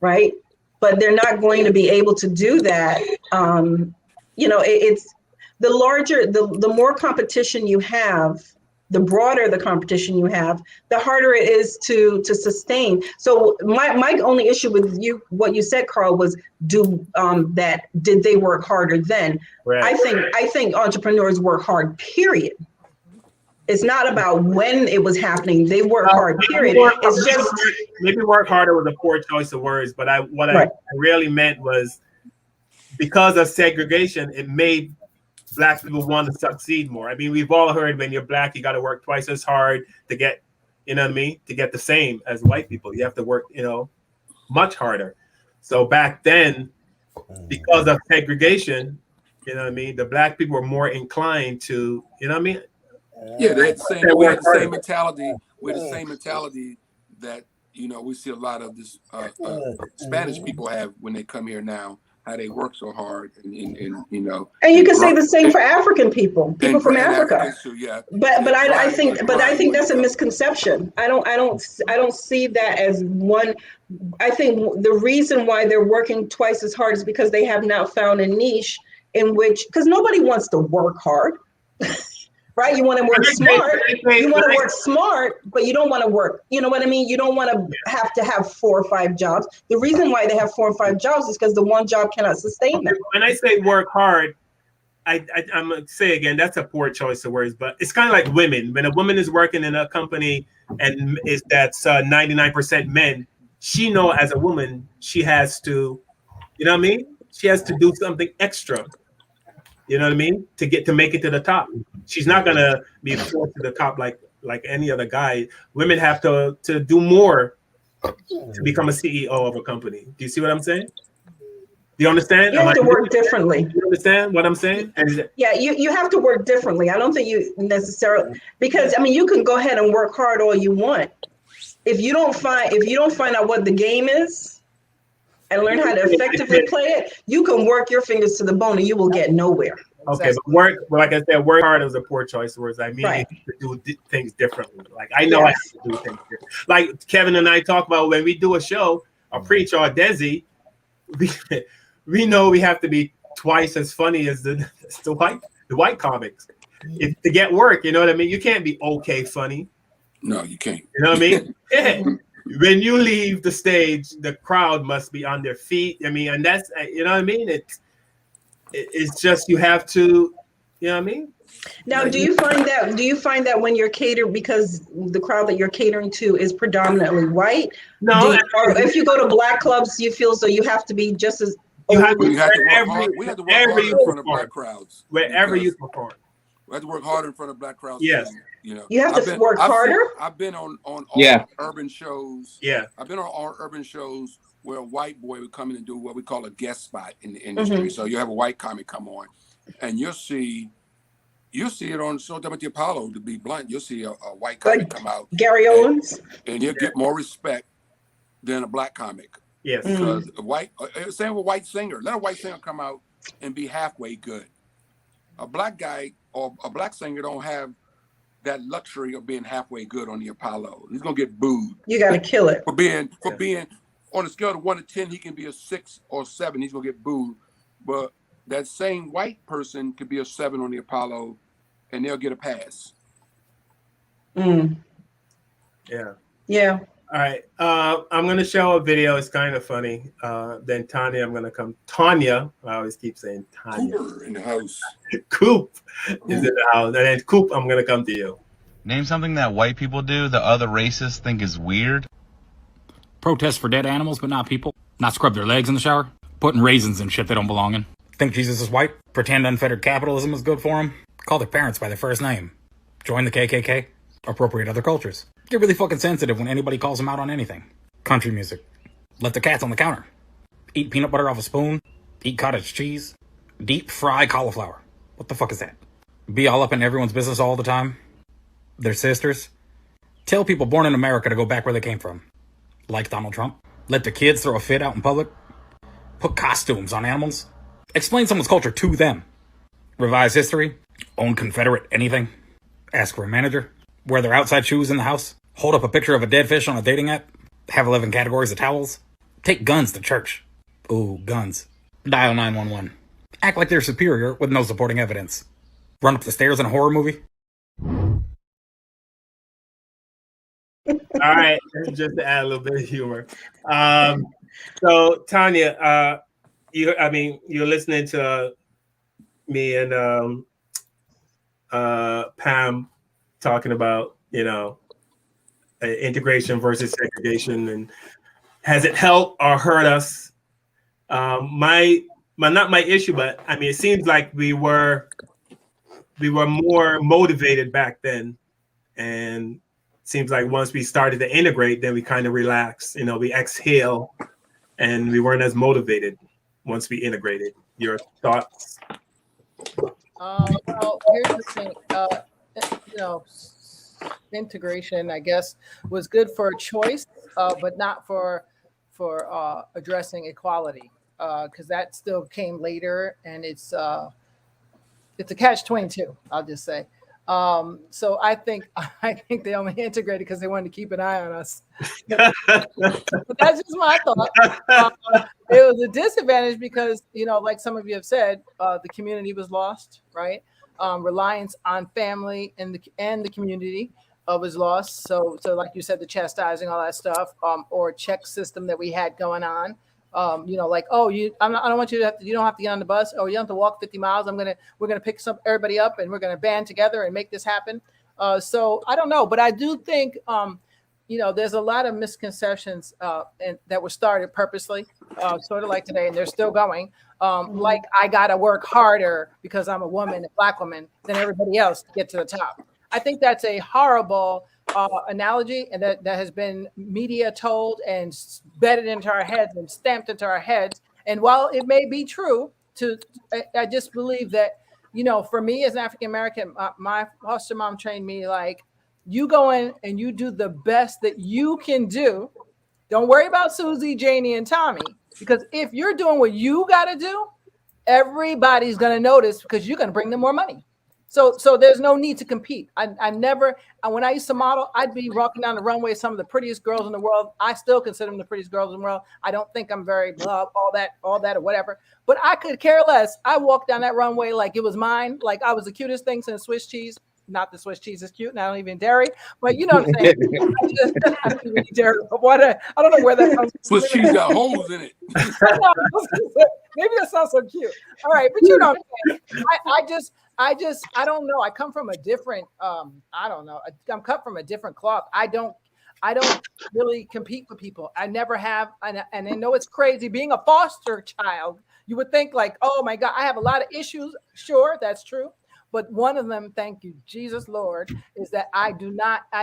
right? But they're not going to be able to do that. It's the larger, the more competition you have, the broader the competition you have, the harder it is to sustain. So my only issue with what you said, Carl, was did they work harder then? Right. I think entrepreneurs work hard, period. It's not about when it was happening. They work hard, period. It's just maybe work harder was a poor choice of words, but I really meant was because of segregation, it made Black people want to succeed more. I mean, we've all heard when you're Black, you got to work twice as hard to get, you know what I mean, to get the same as white people. You have to work, much harder. So back then, because of segregation, you know what I mean, the Black people were more inclined to, you know what I mean? Yeah, we had the same mentality. We had the same mentality that, we see a lot of this Spanish people have when they come here now. how they work so hard, and you know. And you can say the same for African people from Africa. Africans too, yeah. But I think that's a misconception. I don't see that as one. I think the reason why they're working twice as hard is because they have not found a niche in which, because nobody wants to work hard. Right? You want to work smart. You want to work smart, but you don't want to work. You know what I mean? You don't want to have 4 or 5 jobs. The reason why they have 4 or 5 jobs is because the one job cannot sustain them. When I say work hard, I'm gonna say again, that's a poor choice of words, but it's kind of like women. When a woman is working in a company and that's 99% men, she know as a woman she has to, you know what I mean? She has to do something extra. You know what I mean? To make it to the top. She's not gonna be forced to the top like any other guy. Women have to do more to become a CEO of a company. Do you see what I'm saying? Do you understand? You have to work differently. You understand what I'm saying? Yeah, you have to work differently. I don't think you necessarily, because I mean you can go ahead and work hard all you want. If you don't find out what the game is and learn how to effectively play it, you can work your fingers to the bone and you will get nowhere. Okay, but like I said, work hard is a poor choice of words. I mean, Right. to do things differently. Like I know I have to do things differently. Like Kevin and I talk about when we do a show, a preach or a Desi, we know we have to be twice as funny as the white comics. If to get work, you know what I mean? You can't be okay funny. No, you can't. You know what I mean? Yeah. When you leave the stage, the crowd must be on their feet. I mean, and that's, you know what I mean? It's just you have to, you know what I mean? Now, do you find that when you're catering, because the crowd that you're catering to is predominantly white? No. Or if you go to black clubs, you feel so you have to be just as. We have to work hard in front of black crowds. Wherever you perform. We have to work harder in front of black crowds. Yes. You know, you have to work harder. I've been on all urban shows. Yeah. I've been on all urban shows where a white boy would come in and do what we call a guest spot in the industry. Mhm. So you have a white comic come on, and you'll see it on Show Them at the Apollo. To be blunt, you'll see a white comic come out, Gary Owens, and he'll get more respect than a black comic. Yes, because a white, same with a white singer. Let a white singer come out and be halfway good. A black guy or a black singer don't have that luxury of being halfway good on the Apollo. He's gonna get booed. You got to kill it for being on a scale of 1 to 10. He can be a 6 or 7. He's gonna get booed. But that same white person could be a 7 on the Apollo, and they'll get a pass. Yeah. Yeah. All right. I'm gonna show a video. It's kind of funny. Then Tanya, Tanya. I always keep saying Tanya. Cooper in the house. Coop is in the house, and then Coop, I'm gonna come to you. Name something that white people do that other racists think is weird. Protest for dead animals, but not people. Not scrub their legs in the shower. Putting raisins in shit they don't belong in. Think Jesus is white? Pretend unfettered capitalism is good for them? Call their parents by their first name. Join the KKK? Appropriate other cultures. Get really fucking sensitive when anybody calls them out on anything. Country music. Let the cats on the counter. Eat peanut butter off a spoon. Eat cottage cheese. Deep fry cauliflower. What the fuck is that? Be all up in everyone's business all the time. Their sisters. Tell people born in America to go back where they came from. Like Donald Trump. Let the kids throw a fit out in public. Put costumes on animals. Explain someone's culture to them. Revise history. Own Confederate anything. Ask for a manager. Wear their outside shoes in the house. Hold up a picture of a dead fish on a dating app. Have 11 categories of towels. Take guns to church. Ooh, guns. Dial 911. Act like they're superior with no supporting evidence. Run up the stairs in a horror movie. All right, just to add a little bit of humor. So Tanya, you're listening to me and Pam talking about, integration versus segregation, and has it helped or hurt us? Not my issue, but I mean, it seems like we were more motivated back then, and it seems like once we started to integrate, then we kind of relaxed. We exhale, and we weren't as motivated once we integrated. Your thoughts? Well, here's the thing. Integration, I guess, was good for choice, but not for addressing equality. because that still came later, and it's a catch-22. I'll just say. So I think they only integrated because they wanted to keep an eye on us. But that's just my thought. It was a disadvantage because, like some of you have said, the community was lost, right? Reliance on family and the community was lost. So like you said, the chastising, all that stuff, or check system that we had going on. Like, oh, I don't want you you don't have to get on the bus. Oh, you don't have to walk 50 miles. We're gonna pick everybody up and we're gonna band together and make this happen. So I don't know, but I do think, there's a lot of misconceptions that were started purposely, sort of like today, and they're still going. Like I gotta work harder because I'm a woman, a Black woman, than everybody else to get to the top. I think that's a horrible analogy, and that has been media told and bedded into our heads and stamped into our heads. And while it may be true, I just believe that, for me as an African American, my foster mom trained me like, you go in and you do the best that you can do. Don't worry about Susie, Janie, and Tommy, because if you're doing what you got to do, everybody's going to notice because you're going to bring them more money. So there's no need to compete. I never, when I used to model, I'd be walking down the runway, some of the prettiest girls in the world. I still consider them the prettiest girls in the world. I don't think I'm very all that or whatever, but I could care less. I walked down that runway like it was mine, like I was the cutest thing since Swiss cheese. Not the Swiss cheese is cute, and I don't even dairy, but you know what I'm saying. I don't even eat dairy. I don't know where that comes from. Swiss cheese got holes in it. Maybe that sounds so cute. All right, but you know what I'm saying. I don't know. I come from a different, I don't know. I'm cut from a different cloth. I don't really compete with people. I never have. And I know it's crazy being a foster child. You would think like, oh my God, I have a lot of issues. Sure, that's true. But one of them, thank you, Jesus Lord, is that I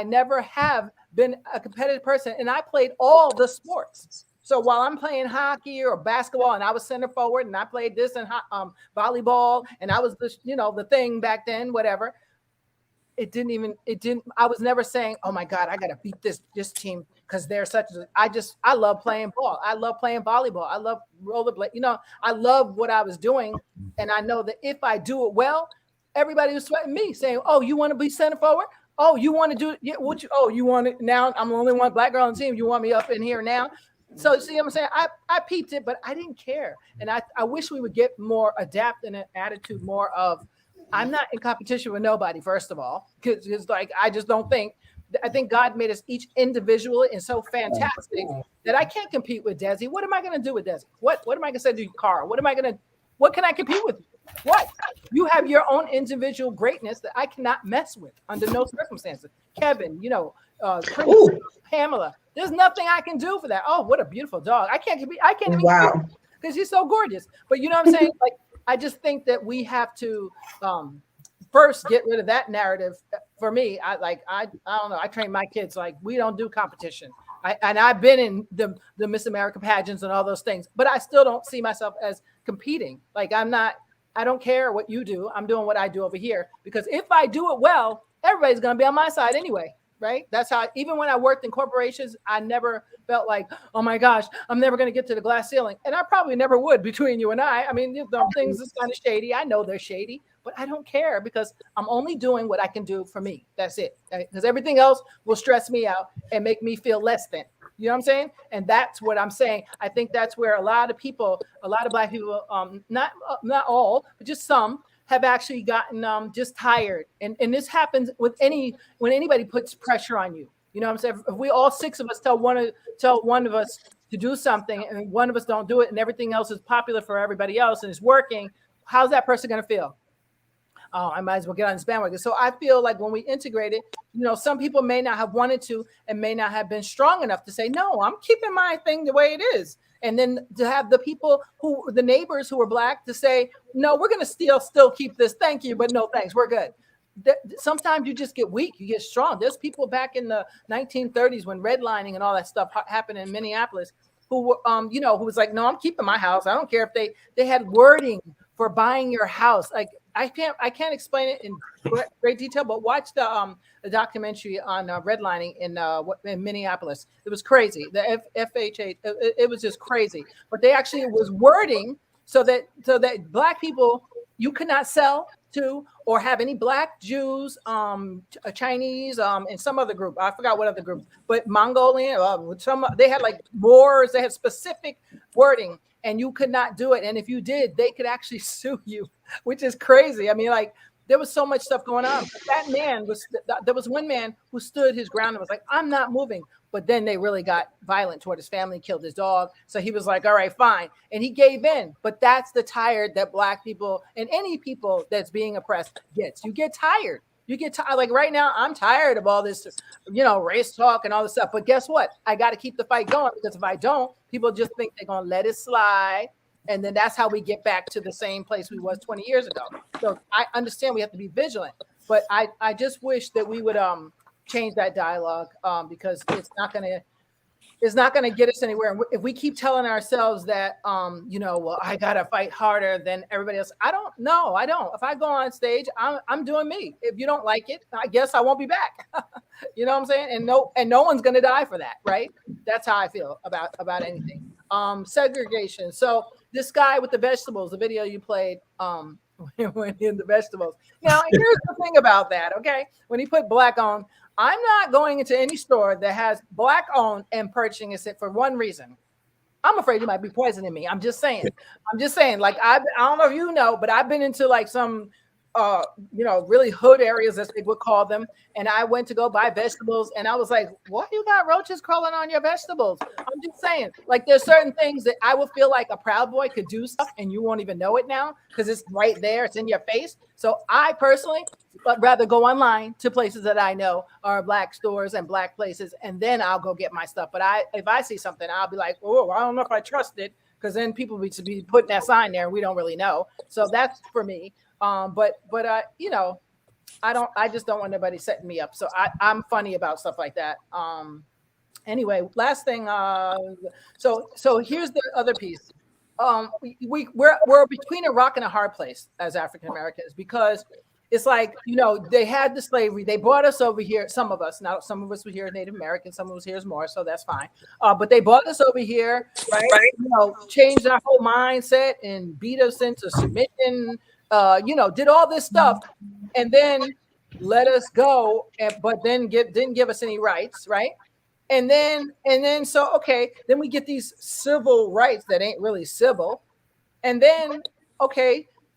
never have been a competitive person. And I played all the sports. So while I'm playing hockey or basketball, and I was center forward, and I played this and volleyball, and I was the thing back then, whatever. I was never saying, oh my God, I got to beat this team because they're I love playing ball. I love playing volleyball. I love rollerblade. I love what I was doing. And I know that if I do it well, everybody was sweating me, saying, oh, you want to be center forward? Oh, you want to do it? You want it now? I'm the only one Black girl on the team. You want me up in here now? So see what I'm saying? I peeped it, but I didn't care. And I wish we would get more adapt in an attitude more of, I'm not in competition with nobody, first of all, because it's like, I think God made us each individually and so fantastic that I can't compete with Desi. What am I going to do with Desi? What am I going to say to you, Carl? What can I compete with? What? You have your own individual greatness that I cannot mess with under no circumstances. Kevin, Pamela, there's nothing I can do for that. Oh, what a beautiful dog. I can't even because he's so gorgeous. But you know what I'm saying? Like, I just think that we have to first get rid of that narrative. For me, I don't know. I train my kids like we don't do competition. I've been in the Miss America pageants and all those things, but I still don't see myself as competing. Like I don't care what you do. I'm doing what I do over here because if I do it well, everybody's going to be on my side anyway. Right. That's how, even when I worked in corporations, I never felt like, oh my gosh, I'm never going to get to the glass ceiling. And I probably never would between you and I mean, things is kind of shady. I know they're shady, but I don't care because I'm only doing what I can do for me. That's it. Because everything else will stress me out and make me feel less than. You know what I'm saying? And that's what I'm saying. I think that's where a lot of Black people, not all, but just some, have actually gotten just tired. And this happens with when anybody puts pressure on you. You know what I'm saying? If we all six of us tell one of us to do something and one of us don't do it and everything else is popular for everybody else and it's working, how's that person going to feel? Oh, I might as well get on this bandwagon. So I feel like when we integrate it, some people may not have wanted to and may not have been strong enough to say, no, I'm keeping my thing the way it is. And then to have the neighbors who are Black to say, no, we're going to still keep this. Thank you, but no, thanks. We're good. Sometimes you just get weak. You get strong. There's people back in the 1930s when redlining and all that stuff happened in Minneapolis who was like, no, I'm keeping my house. I don't care if they had wording for buying your house. Like, I can't explain it in great detail, but watch the documentary on redlining in Minneapolis. It was crazy. The FHA, it was just crazy. But they actually, it was wording so that black people, you could not sell to or have any black Jews, Chinese, and some other group. I forgot what other group, but Mongolian. They had like Moors. They had specific wording, and you could not do it. And if you did, they could actually sue you, which is crazy. I mean, like, there was so much stuff going on. That man there was one man who stood his ground and was like, I'm not moving. But then they really got violent toward his family, killed his dog. So he was like, all right, fine. And he gave in. But that's the tired that black people and any people that's being oppressed gets. You get tired. You get tired. Like right now, I'm tired of all this, race talk and all this stuff. But guess what? I got to keep the fight going, because if I don't, people just think they're going to let it slide. And then that's how we get back to the same place we was 20 years ago. So I understand we have to be vigilant, but I just wish that we would change that dialogue, because it's not gonna get us anywhere. And if we keep telling ourselves that, well, I gotta fight harder than everybody else. I don't. If I go on stage, I'm doing me. If you don't like it, I guess I won't be back. You know what I'm saying? And no one's gonna die for that, right? That's how I feel about anything. Segregation. So this guy with the vegetables, the video you played, when in the vegetables. Now, here's the thing about that, okay? When he put black on, I'm not going into any store that has black on and purchasing it for one reason. I'm afraid you might be poisoning me. I'm just saying. Like, I don't know if you know, but I've been into like some really hood areas, as they would call them. And I went to go buy vegetables, and I was like, what, you got roaches crawling on your vegetables? I'm just saying, like, there's certain things that I would feel like a Proud Boy could do stuff and you won't even know it now because it's right there. It's in your face. So I personally would rather go online to places that I know are black stores and black places, and then I'll go get my stuff. But if I see something, I'll be like, oh, I don't know if I trust it, because then people be putting that sign there and we don't really know. So that's for me. But I just don't want anybody setting me up. So I'm funny about stuff like that. Anyway, last thing. So here's the other piece. We're between a rock and a hard place as African Americans, because it's like, they had the slavery. They brought us over here. Some of us were here as Native Americans. Some of us here as more. So that's fine. But they brought us over here, right? Changed our whole mindset and beat us into submission. Did all this stuff, and then let us go, but then didn't give us any rights, right? And then then we get these civil rights that ain't really civil, and then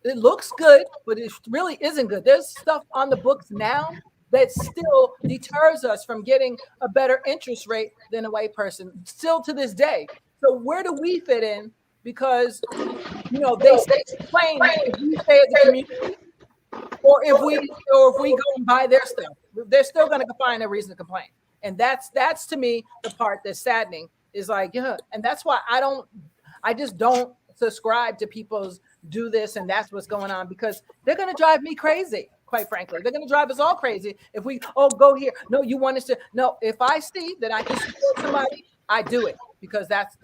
it looks good, but it really isn't good. There's stuff on the books now that still deters us from getting a better interest rate than a white person, still to this day. So where do we fit in? Because they stay plain if we stay as a community, or if we go and buy their stuff, they're still going to find a reason to complain. And that's to me the part that's saddening, is like, and that's why I just don't subscribe to people's do this and that's what's going on, because they're going to drive me crazy. Quite frankly, they're going to drive us all crazy if we go here. No, you want us to. No, if I see that I can support somebody, I do it, because that's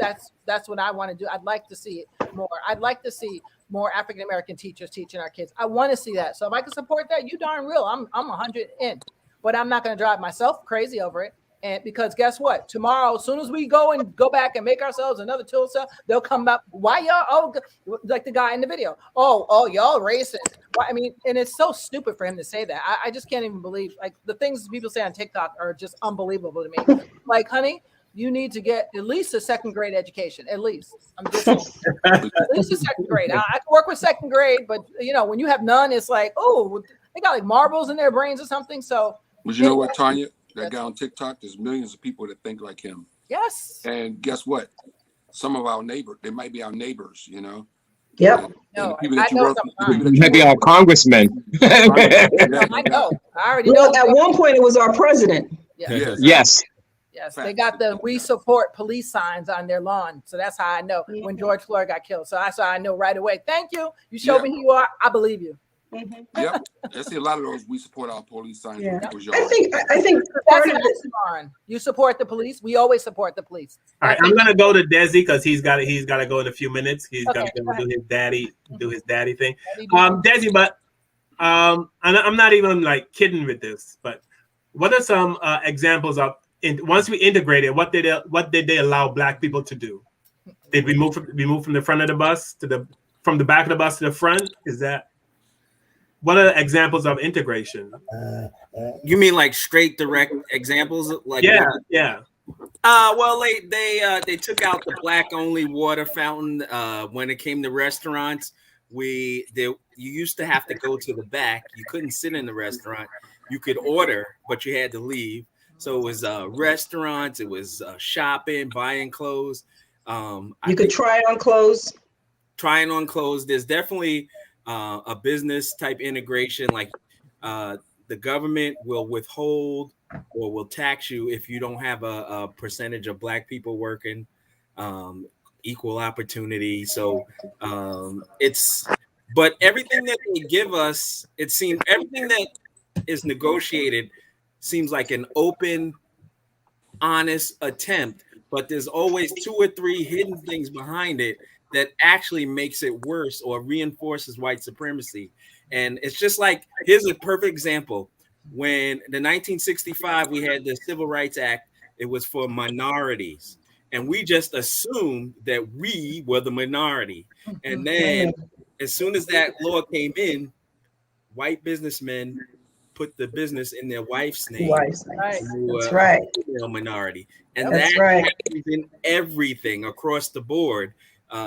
what I want to do. I'd like to see it more. I'd like to see more African American teachers teaching our kids. I want to see that. So if I can support that, you darn real. I'm 100 in, but I'm not going to drive myself crazy over it. And because guess what? Tomorrow, as soon as we go back and make ourselves another tool cell, they'll come up. Why y'all? Like the guy in the video. Oh, y'all racist. Why? I mean, and it's so stupid for him to say that. I just can't even believe, like, the things people say on TikTok are just unbelievable to me. Like, honey, you need to get at least a second grade education. At least. I'm just saying. At least a second grade. I can work with second grade, but when you have none, it's like, oh, they got like marbles in their brains or something. So. But you know what, Tanya? That guy on TikTok, there's millions of people that think like him. Yes. And guess what? Some of our neighbors, they might be our neighbors, Yep. And the people that you work with, might be our congressmen. I know. I already know. At one point, it was our president. Yeah. Yes. Yes, they got the "We support police" signs on their lawn, so that's how I know when George Floyd got killed. So that's how I know right away. Thank you. You showed me who you are. I believe you. Mm-hmm. Yep, I see a lot of those. We support our police signs. Yeah. I think part of it. You support the police. We always support the police. All right, I'm gonna go to Desi because he's got to go in a few minutes. He's got to do his daddy thing. Desi, but And I'm not even like kidding with this, but what are some examples of once we integrated, what did they allow Black people to do? Did we move from the front of the bus to from the back of the bus to the front? Is that what are examples of integration? You mean like straight direct examples? Like yeah, yeah. Well, they took out the Black only water fountain. When it came to restaurants, you used to have to go to the back. You couldn't sit in the restaurant. You could order, but you had to leave. So it was restaurants. It was shopping, buying clothes. You could try on clothes. Trying on clothes. There's definitely a business type integration. Like the government will withhold or will tax you if you don't have a percentage of Black people working, equal opportunity. So but everything that they give us, it seems everything that is negotiated seems like an open, honest attempt, but there's always 2 or 3 hidden things behind it that actually makes it worse or reinforces white supremacy. And it's just like, here's a perfect example. When the 1965 we had the Civil Rights Act, it was for minorities, and we just assumed that we were the minority. And then as soon as that law came in, white businessmen put the business in their wife's name. That's right. Female minority, and That's that right. happens in everything across the board.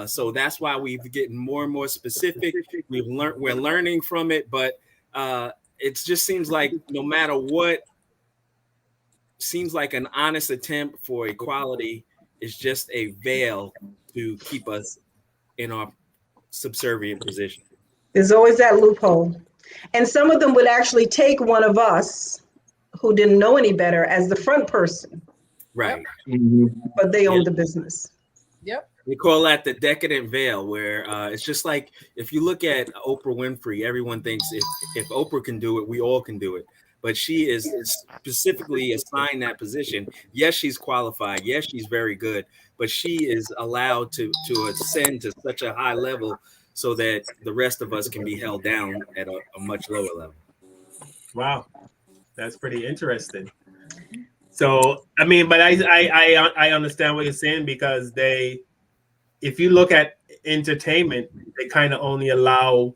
So that's why we've getting more and more specific. We're learning from it, but it just seems like no matter what, seems like an honest attempt for equality is just a veil to keep us in our subservient position. There's always that loophole. And some of them would actually take one of us who didn't know any better as the front person. Right. But they own the business. Yep. We call that the decadent veil, where it's just like, if you look at Oprah Winfrey, everyone thinks if Oprah can do it, we all can do it. But she is specifically assigned that position. Yes, she's qualified. Yes, she's very good. But she is allowed to ascend to such a high level so that the rest of us can be held down at a much lower level. Wow, that's pretty interesting. So, I mean, but I understand what you're saying, because if you look at entertainment, they kind of only allow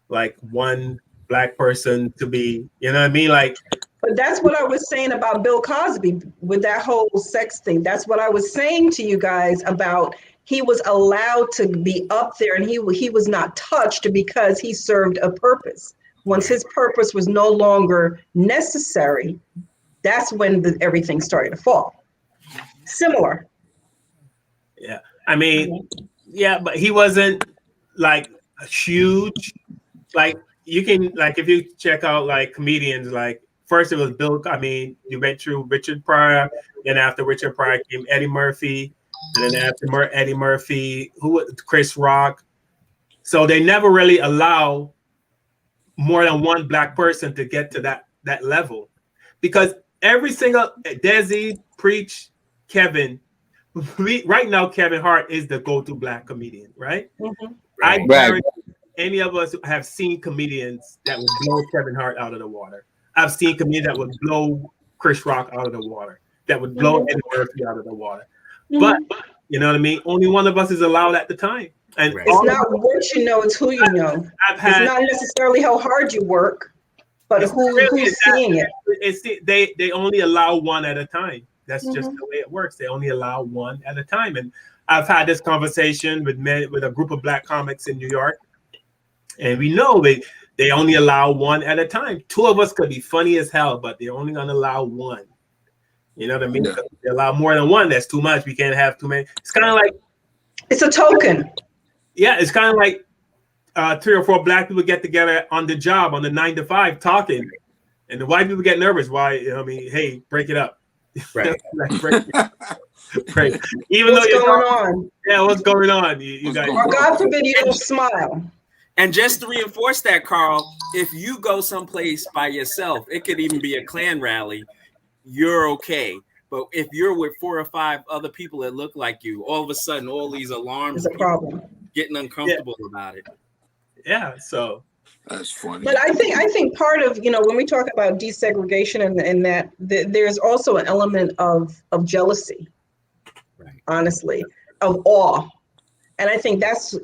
like one Black person to be, you know what I mean? Like, but that's what I was saying about Bill Cosby with that whole sex thing. That's what I was saying to you guys about, he was allowed to be up there and he was not touched because he served a purpose. Once his purpose was no longer necessary, that's when everything started to fall. Similar. Yeah. I mean, yeah, but he wasn't like huge. Like, you can, like, if you check out like comedians, like first it was Bill. I mean, you went through Richard Pryor, then after Richard Pryor came Eddie Murphy, and then after Eddie Murphy, Chris Rock. So they never really allow more than one Black person to get to that level, because every single Desi, Preach, Kevin, right now Kevin Hart is the go-to Black comedian, right? Mm-hmm. I guarantee any of us have seen comedians that would blow Kevin Hart out of the water. I've seen comedians that would blow Chris Rock out of the water, that would blow Eddie Murphy out of the water. But you know what I mean? Only one of us is allowed at the time. And it's not what you know, it's who you know. It's not necessarily how hard you work, but who's seeing it. They only allow one at a time. That's just the way it works. They only allow one at a time. And I've had this conversation with a group of Black comics in New York, and we know they only allow one at a time. 2 of us could be funny as hell, but they're only gonna allow one. You know what I mean? Yeah. They allow more than one, that's too much. We can't have too many. It's kind of like, it's a token. Yeah, it's kind of like 3 or 4 Black people get together on the job on the 9 to 5 talking, and the white people get nervous. Why? You know what I mean, hey, break it up. Right. Like, break it up. Right. Even what's though going on? Yeah, what's going on? You guys. Or God forbid you don't smile. And just to reinforce that, Carl, if you go someplace by yourself, it could even be a Klan rally, you're okay. But if you're with 4 or 5 other people that look like you, all of a sudden, all these alarms, is a problem. Getting uncomfortable about it. Yeah. So That's funny. But I think part of, when we talk about desegregation and that there's also an element of jealousy, honestly, of awe. And I think that's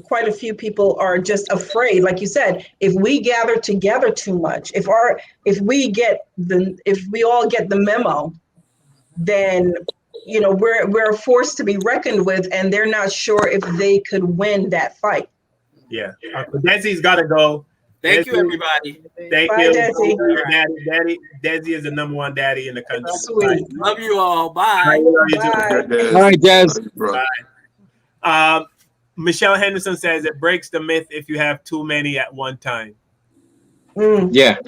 quite a few people are just afraid. Like you said, if we gather together too much, if we all get the memo, then we're forced to be reckoned with, and they're not sure if they could win that fight. Yeah. Desi's got to go. Thank you, everybody. Thank Bye, you. Desi. Desi is the number one daddy in the country. Sweet. Love you all. Bye. Bye. Bye. All right, Des. Bye. Michelle Henderson says it breaks the myth if you have too many at one time. Yeah.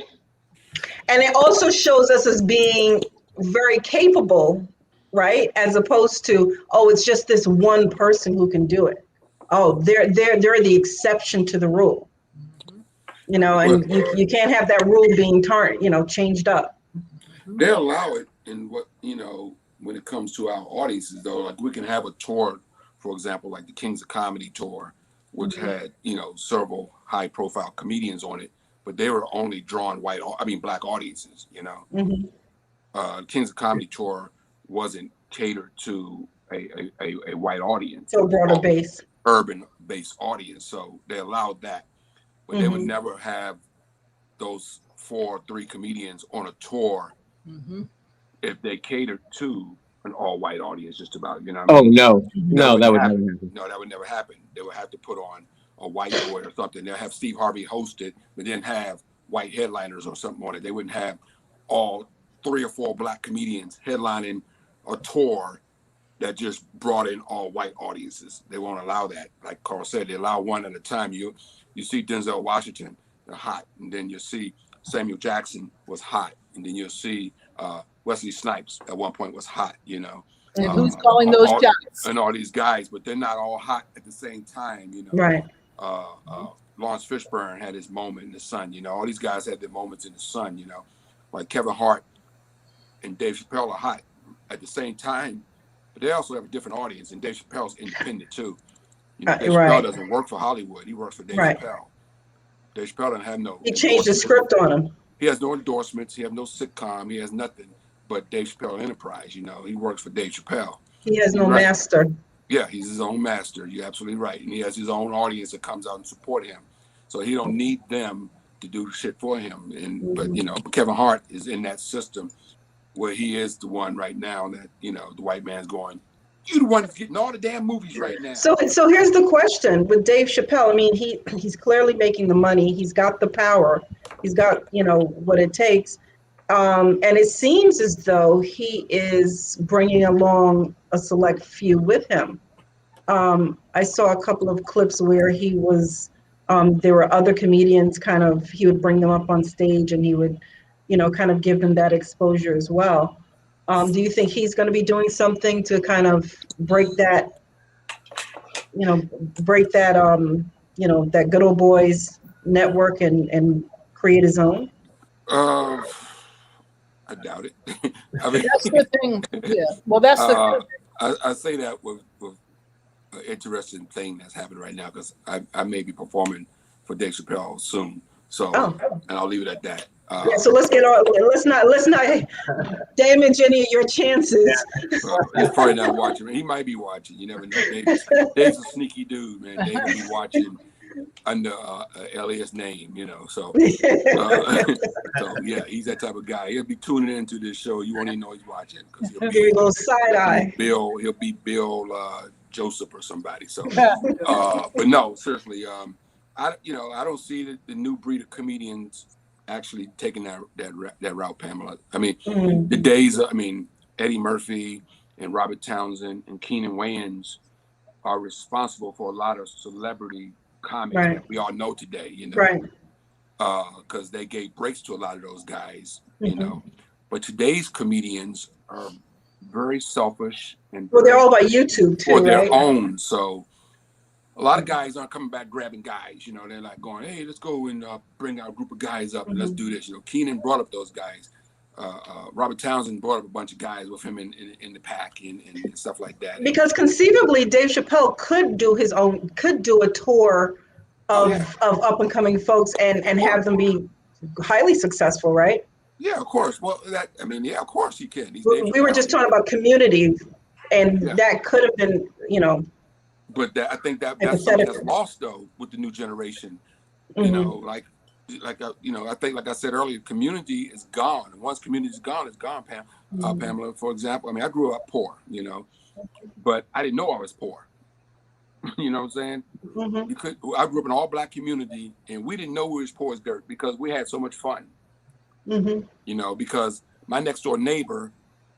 And it also shows us as being very capable, right? As opposed to, it's just this one person who can do it. Oh, they're the exception to the rule. And you can't have that rule being changed up. They allow it in when it comes to our audiences, though. Like, we can have a tour, for example, like the Kings of Comedy tour, which had several high profile comedians on it, but they were only drawing black audiences. Kings of Comedy tour wasn't catered to a white audience, so broader base, urban based audience. So they allowed that, but they would never have those 4 or 3 comedians on a tour if they catered to an all-white audience, just about. Oh, no, that would never happen. No, that would never happen. They would have to put on a white boy or something. They'll have Steve Harvey host it, but then have white headliners or something on it. They wouldn't have all 3 or 4 black comedians headlining a tour that just brought in all white audiences. They won't allow that. Like Carl said, they allow one at a time. You see Denzel Washington, they're hot, and then you see Samuel Jackson was hot, and then you'll see Wesley Snipes at one point was hot. And who's calling those shots? And all these guys, but they're not all hot at the same time. Right. Lawrence Fishburne had his moment in the sun. All these guys had their moments in the sun. Like Kevin Hart and Dave Chappelle are hot at the same time, but they also have a different audience. And Dave Chappelle's independent too. Dave Chappelle doesn't work for Hollywood; he works for Dave Chappelle. Dave Chappelle doesn't have no. He changed the script on him. He has no endorsements. He has no sitcom. He has nothing but Dave Chappelle Enterprise. He works for Dave Chappelle. He has no master. Yeah, he's his own master. You're absolutely right. And he has his own audience that comes out and support him. So he don't need them to do shit for him. But Kevin Hart is in that system where he is the one right now that, the white man's going, you the one that's getting all the damn movies right now. So here's the question with Dave Chappelle. I mean, he's clearly making the money. He's got the power. He's got, what it takes. And it seems as though he is bringing along a select few with him. I saw a couple of clips where he was, there were other comedians he would bring them up on stage and he would, kind of give them that exposure as well. Do you think he's going to be doing something to kind of break that, that good old boys network and create his own? I doubt it. That's the thing. Yeah. Well, that's the. I say that with an interesting thing that's happening right now, because I may be performing for Dave Chappelle soon. So, and I'll leave it at that. So let's not damage any of your chances. He's probably not watching. He might be watching. You never know. Dave's a sneaky dude, man. Dave will be watching under alias name, So, so yeah, he's that type of guy. He'll be tuning into this show. You won't even know he's watching because he'll be a little side eye. He'll be Bill Joseph or somebody. So, but no, seriously, I don't see the new breed of comedians actually taking that route, Pamela. I mean, the days of, Eddie Murphy and Robert Townsend and Keenan Wayans are responsible for a lot of celebrity comics that we all know today, because they gave breaks to a lot of those guys, But today's comedians are very selfish and they're all by YouTube too, for their own. So a lot of guys aren't coming back grabbing guys, they're like going, hey, let's go and bring our group of guys up and let's do this. Keenan brought up those guys. Robert Townsend brought up a bunch of guys with him in the pack and stuff like that. Because conceivably Dave Chappelle could do a tour of up and coming folks and have them be highly successful, right? Yeah, of course. Well, of course he can. He's We were just talking about community, and Yeah. that could have been, But I think that's something that's lost though with the new generation. You know, I think, like I said earlier, community is gone. Once community is gone, Pamela. For example, I grew up poor, but I didn't know I was poor. You know what I'm saying? I grew up in an all-black community, and we didn't know we was poor as dirt because we had so much fun. Because my next door neighbor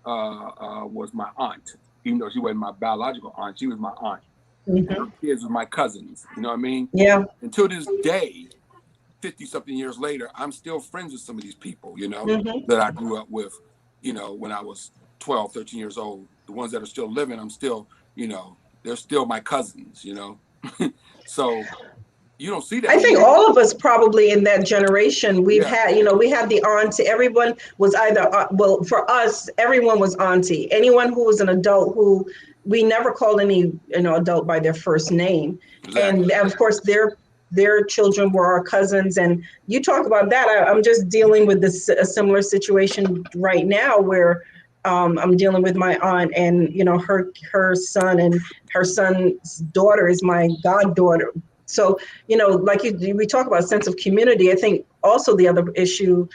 was my aunt, even though she wasn't my biological aunt, she was my aunt. And her kids were my cousins. You know what I mean? Yeah. Until this day, 50-something years later, I'm still friends with some of these people, that I grew up with, when I was 12, 13 years old. The ones that are still living, I'm still, they're still my cousins, So you don't see that. I think all of us probably in that generation, we've had, we had the auntie. Everyone was either, for us, everyone was auntie. Anyone who was an adult who we never called any, adult by their first name. Exactly. And of course, their children were our cousins. And you talk about that. I'm just dealing with a similar situation right now where I'm dealing with my aunt and, her son and her son's daughter is my goddaughter. So, like we talk about sense of community. I think also the other issue,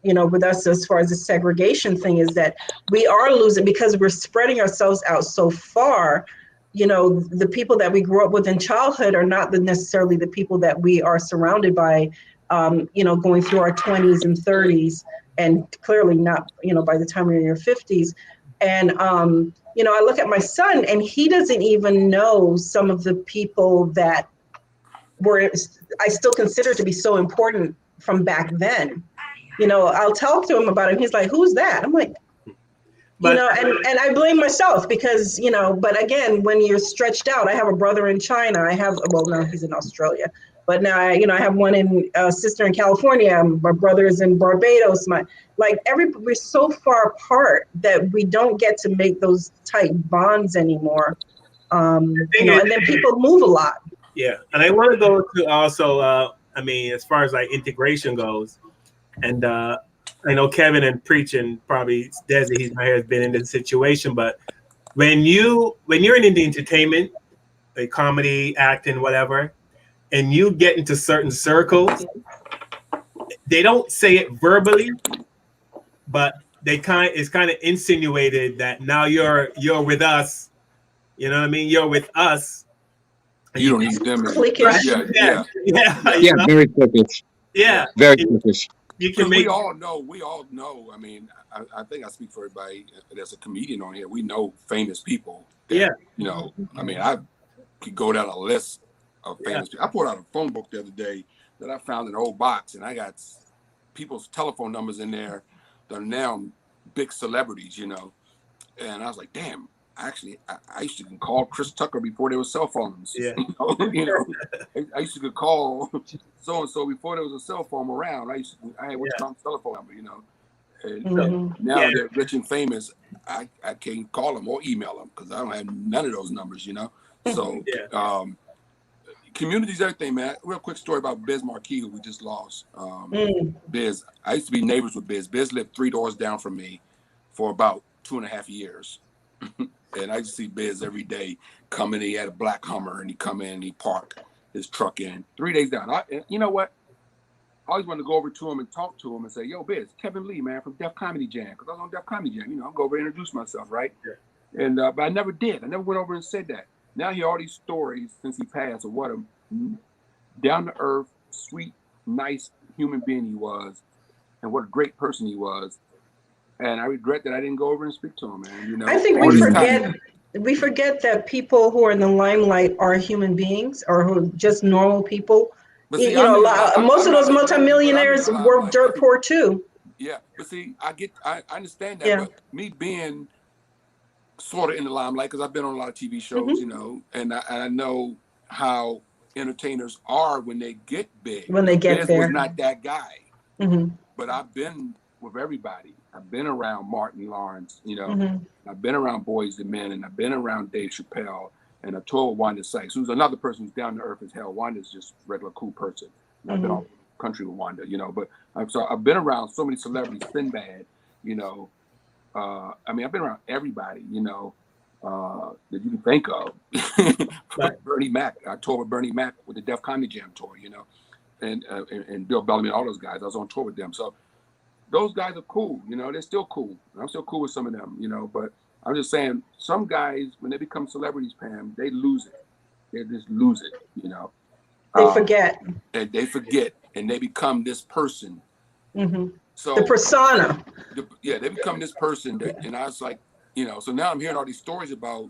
with us as far as the segregation thing is that we are losing because we're spreading ourselves out so far. The people that we grew up with in childhood are not necessarily the people that we are surrounded by, going through our 20s and 30s, and clearly not, by the time you're in your 50s. And, I look at my son and he doesn't even know some of the people that I still consider to be so important from back then. I'll talk to him about it. He's like, who's that? I'm like, and I blame myself because, but again, when you're stretched out, I have a brother in China. No, he's in Australia. But now, I have one sister in California. My brother is in Barbados. We're so far apart that we don't get to make those tight bonds anymore. And then people move a lot. Yeah, and I want to go to also, as far as like integration goes, and I know Kevin and preaching probably Desi, he's my hair has been in this situation, but when you're in the entertainment, like comedy, acting, whatever, and you get into certain circles, they don't say it verbally, but it's kind of insinuated that now you're with us. You know what I mean? You're with us. You don't need them. Cliquish. Yeah. Very cliquish. Yeah. Very cliquish. You can we all know. I think I speak for everybody that's a comedian on here. We know famous people. That, I could go down a list of famous people. I pulled out a phone book the other day that I found in an old box, and I got people's telephone numbers in there that are now big celebrities, And I was like, damn. Actually, I used to call Chris Tucker before there was cell phones. Yeah. I used to call so and so before there was a cell phone around. I had what's called telephone number, And now they're rich and famous. I can't call them or email them because I don't have none of those numbers, So, community's everything, man. Real quick story about Biz Marquis, who we just lost. Biz, I used to be neighbors with Biz. Biz lived 3 doors down from me for about 2.5 years. And I used to see Biz every day coming. He had a black Hummer, and he'd come in and he'd park his truck in 3 days down. You know what? I always wanted to go over to him and talk to him and say, yo, Biz, Kevin Lee, man, from Def Comedy Jam. Because I was on Def Comedy Jam. I'll go over and introduce myself, right? Yeah. And but I never did. I never went over and said that. Now I hear all these stories since he passed of what a down-to-earth, sweet, nice human being he was and what a great person he was. And I regret that I didn't go over and speak to him, man. I think we forget that people who are in the limelight are human beings or who are just normal people. But see, most of those multimillionaires were dirt poor too. Yeah, but see, I understand that. Yeah. But me being sort of in the limelight because I've been on a lot of TV shows, and I know how entertainers are when they get big. When they get there, was not that guy, but I've been with everybody. I've been around Martin Lawrence, I've been around Boys II Men, and I've been around Dave Chappelle, and I told Wanda Sykes, who's another person who's down to earth as hell. Wanda's just a regular cool person. And I've been all over the country with Wanda, you know, but I've been around so many celebrities, Sinbad, you know. I mean, I've been around everybody, you know, that you can think of. Bernie Mac, I toured with Bernie Mac with the Def Comedy Jam tour, you know, and Bill Bellamy, all those guys. I was on tour with them. So those guys are cool, you know, they're still cool. I'm still cool with some of them, you know, but I'm just saying some guys, when they become celebrities, Pam, they lose it. They just lose it, you know. They forget. They forget, and they become this person. So the persona. They become this person, and I was like, you know, so now I'm hearing all these stories about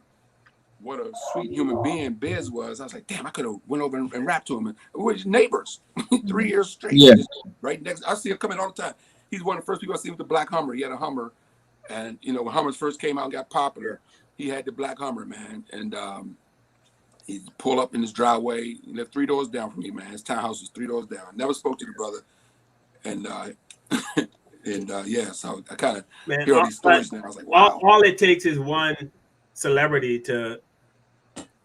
what a sweet human being Biz was. I was like, damn, I could have went over and rapped to him. And we're neighbors, 3 years straight. Yeah. Right next, I see him coming all the time. He's one of the first people I see with the black Hummer. He had a Hummer, and you know when Hummers first came out and got popular, he had the black Hummer, man, and he'd pull up in his driveway. He lived 3 doors down from me, man. His townhouse was 3 doors down. Never spoke to the brother, and yeah, so I kind of hear all these stories now. I was like, wow. All it takes is one celebrity to,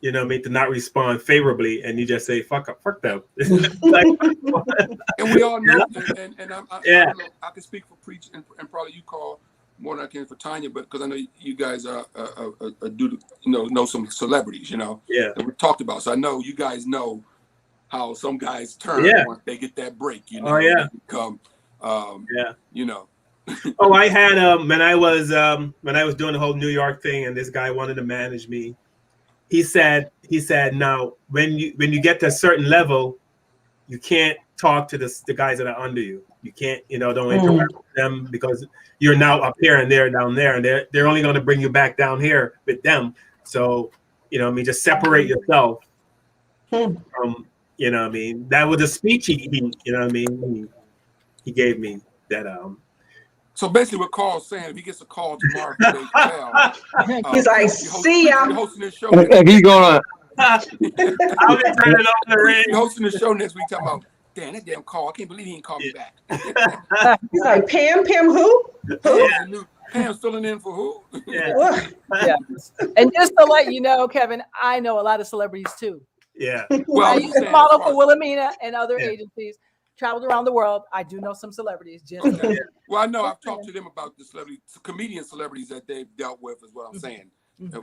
you know, to not respond favorably, and you just say, fuck them. Like, and we all know, and I can speak for Preach and probably you call more than I can for Tanya, but because I know you guys are do know some celebrities, you know, that we talked about. So I know you guys know how some guys turn once they get that break, you know. They become, you know. I had when I was doing the whole New York thing, and this guy wanted to manage me. He said, now when you get to a certain level, you can't talk to the guys that are under you. You can't, don't interact with them because you're now up here and they're down there, and they're only going to bring you back down here with them. So, just separate yourself from, that was a speech he gave me that. So basically, what Carl's saying, if he gets a call tomorrow from Dave Chappelle, he's like, "See ya." You're hosting this show. If he's gonna, I'll be turning over the ring. You're hosting the show next week. Talking about, damn, that damn Carl. I can't believe he didn't call me back. He's like, Pam who? Pam's filling in for who? Yeah. And just to let you know, Kevin, I know a lot of celebrities too. Yeah. Well, I used to model for Wilhelmina and other agencies. Traveled around the world. I do know some celebrities. Well, I know I've talked to them about the comedian celebrities that they've dealt with, is what I'm saying.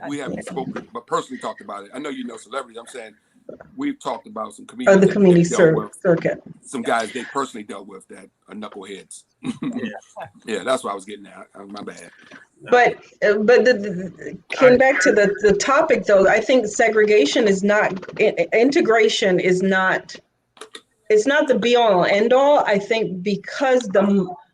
We haven't spoken, but personally talked about it. I know you know celebrities. I'm saying we've talked about some comedians. The community circuit. Some guys they personally dealt with that are knuckleheads. Yeah, that's what I was getting at. My bad. But came back to the topic though. I think segregation is not integration is not. It's not the be all and end all. I think because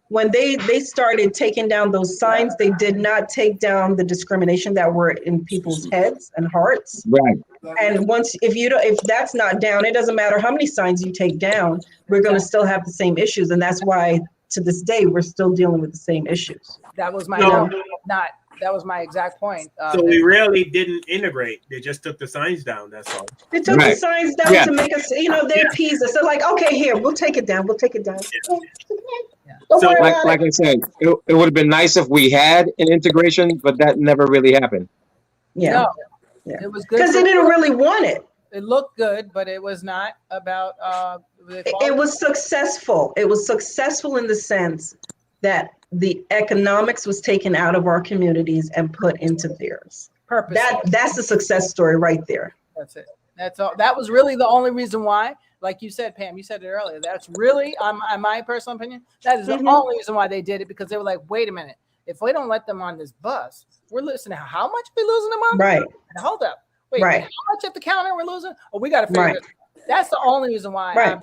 when they started taking down those signs, they did not take down the discrimination that were in people's heads and hearts. Right. And if that's not down, it doesn't matter how many signs you take down, we're going to still have the same issues. And that's why to this day, we're still dealing with the same issues. That was my that was my exact point. So we really didn't integrate. They just took the signs down. That's all. They took the signs down to make us, they appease us. They're like, okay, here, we'll take it down. We'll take it down. So like I said, it would have been nice if we had an integration, but that never really happened. Yeah. No, it was good because they didn't really want it. It looked good, but it was not about. It was successful. It was successful in the sense that the economics was taken out of our communities and put into theirs. Purpose. That's the success story right there. That's it. That's all. That was really the only reason why. Like you said, Pam, you said it earlier. That's really, in my personal opinion, that is the only reason why they did it, because they were like, wait a minute, if we don't let them on this bus, we're listening. How much are we losing them on? Right. Hold up. Wait, how much at the counter we're losing? Oh, we got to figure it. That's the only reason why.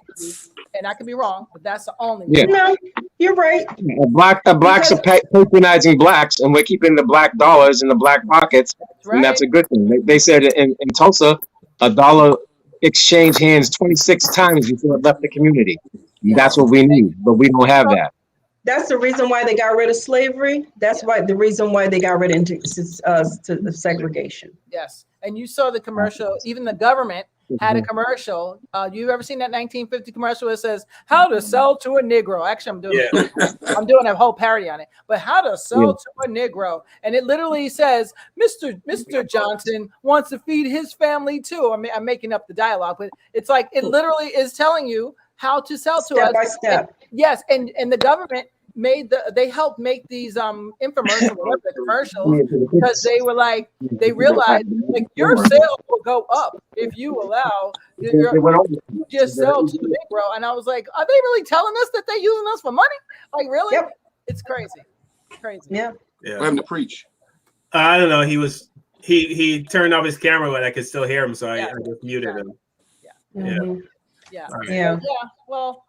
And I could be wrong, but that's the only reason. No, you're right. Blacks are patronizing blacks, and we're keeping the black dollars in the black pockets, and that's a good thing. They said in Tulsa, a dollar exchanged hands 26 times before it left the community. That's what we need, but we don't have that. That's the reason why they got rid of slavery. That's the reason why they got rid of segregation. Yes, and you saw the commercial. Even the government had a commercial. You ever seen that 1950 commercial? It says how to sell to a Negro. Actually, I'm doing a whole parody on it. But how to sell to a Negro, and it literally says Mr. Johnson wants to feed his family too. I mean, I'm making up the dialogue, but it's like it literally is telling you how to sell to us step by step. And, yes, and the government they helped make these infomercials, the commercials, because they were like, they realized like your sales will go up if you allow you just sell to the Negro. And I was like, are they really telling us that they're using us for money? Like, really? Yep. It's crazy. Yeah. For him to preach. I don't know. He turned off his camera, but I could still hear him, so I just muted him. Yeah. Well,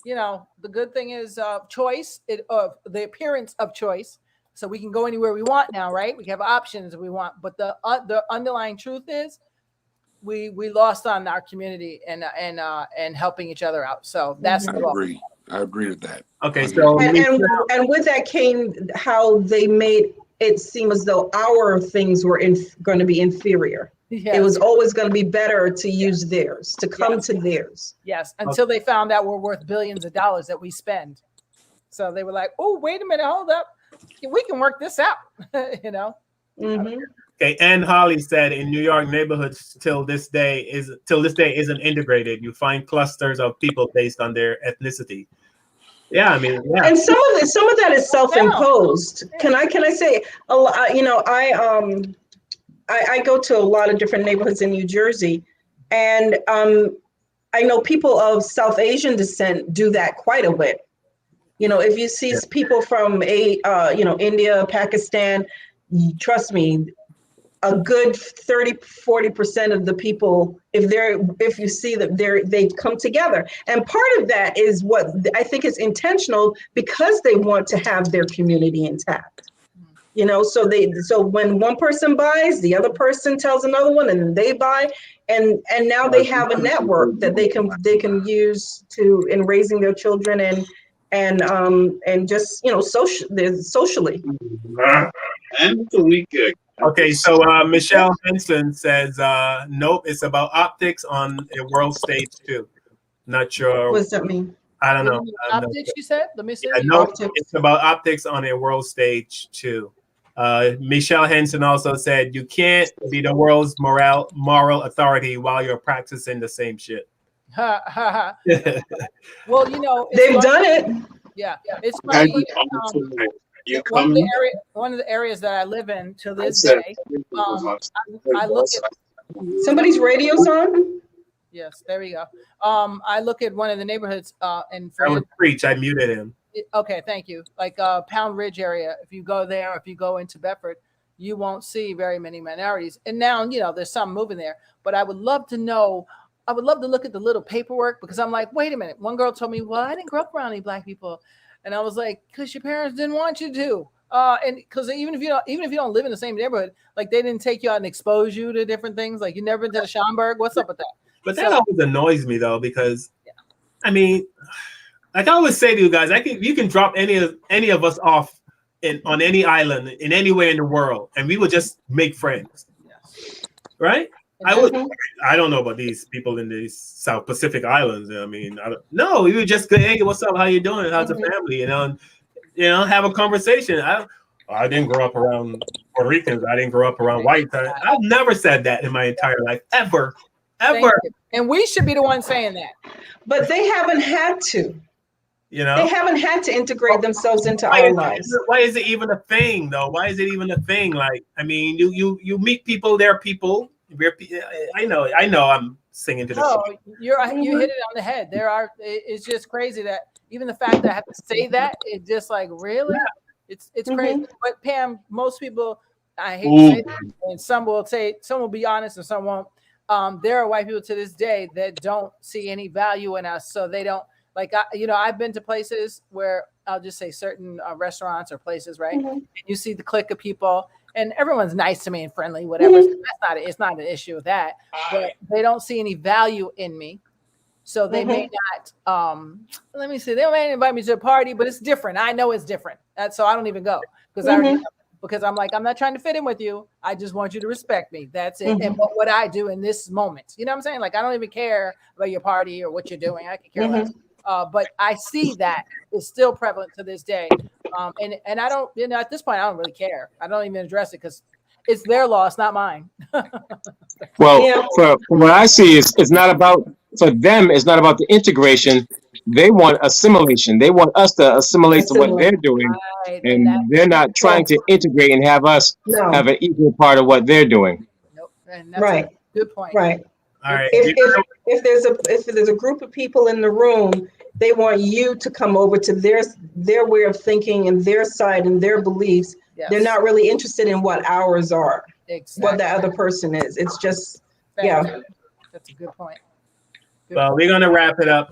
you know, the good thing is choice, the appearance of choice. So we can go anywhere we want now, right? We have options if we want. But the underlying truth is we lost on our community and helping each other out. So that's I agree. I agree with that. Okay, so and with that came how they made it seem as though our things were going to be inferior. It was always going to be better to use theirs, to come to theirs. Yes, until they found out we're worth billions of dollars that we spend. So they were like, "Oh, wait a minute, hold up, we can work this out." You know. Mm-hmm. Okay, and Holly said in New York neighborhoods till this day isn't integrated. You find clusters of people based on their ethnicity. Yeah, I mean, yeah. And some of that is self-imposed. Can I say a lot? You know, I go to a lot of different neighborhoods in New Jersey, and I know people of South Asian descent do that quite a bit. You know, if you see people from India, Pakistan, trust me, a good 30-40% of the people, if you see that they come together. And part of that is what I think is intentional, because they want to have their community intact. You know, so when one person buys, the other person tells another one, and they buy, and now they have a network that they can use in raising their children and just, you know, socially. And the weekend. Okay, so Michelle Henson says, nope, it's about optics on a world stage too. Not sure. What does that mean? I don't know. Optics, you said? Let me see. No, it's about optics on a world stage too. Michelle Henson also said, you can't be the world's moral authority while you're practicing the same shit. Well, you know, they've done it. Yeah, it's funny. One of the areas that I live in to this day, I look at somebody's radio's on. Yes, there we go. I look at one of the neighborhoods, and I would preach. I muted him. Okay, thank you. Like Pound Ridge area, if you go there, if you go into Bedford, you won't see very many minorities. And now, you know, there's some moving there. But I would love to know. I would love to look at the little paperwork, because I'm like, wait a minute. One girl told me, well, I didn't grow up around any black people. And I was like, because your parents didn't want you to. And because even if you don't live in the same neighborhood, like they didn't take you out and expose you to different things. Like you never been to the Schomburg. What's up with that? But that always annoys me though, because I mean, like I always say to you guys, you can drop any of us off on any island in anywhere in the world, and we would just make friends. Right? I don't know about these people in these South Pacific Islands. I mean, we would just go, hey, what's up? How you doing? How's the family? You know, have a conversation. I didn't grow up around Puerto Ricans. I didn't grow up around whites. I've never said that in my entire life, ever. And we should be the ones saying that. But they haven't had to. You know, they haven't had to integrate themselves into our lives. Why is it even a thing, though? Why is it even a thing? Like, I mean, you meet people, they're people. I know. I'm singing to the. Oh, you hit it on the head. It's just crazy that even the fact that I have to say that, it's just like, really, it's crazy. But Pam, most people, I hate to say that, and some will be honest and some won't. There are white people to this day that don't see any value in us, so they don't like. I've been to places where I'll just say certain restaurants or places, right? And you see the clique of people. And everyone's nice to me and friendly, whatever. So it's not an issue with that. But they don't see any value in me. So they may not, let me see, they may invite me to a party, but it's different. I know it's different. So I don't even go because because I'm like, I'm not trying to fit in with you. I just want you to respect me. That's it. And what I do in this moment, you know what I'm saying? Like, I don't even care about your party or what you're doing. I could care less. But I see that is still prevalent to this day. And I don't, at this point, I don't really care. I don't even address it because it's their loss, not mine. Well, from what I see, is it's not about, for them, it's not about the integration. They want assimilation. They want us to assimilate to what they're doing, Right, and they're not trying to integrate and have us have an equal part of what they're doing. Nope. And that's a good point. Right. All right. If there's a group of people in the room, they want you to come over to their way of thinking and their side and their beliefs. Yes. They're not really interested in what ours are, exactly. what the other person is. It's just, That's a good point. Well, we're going to wrap it up.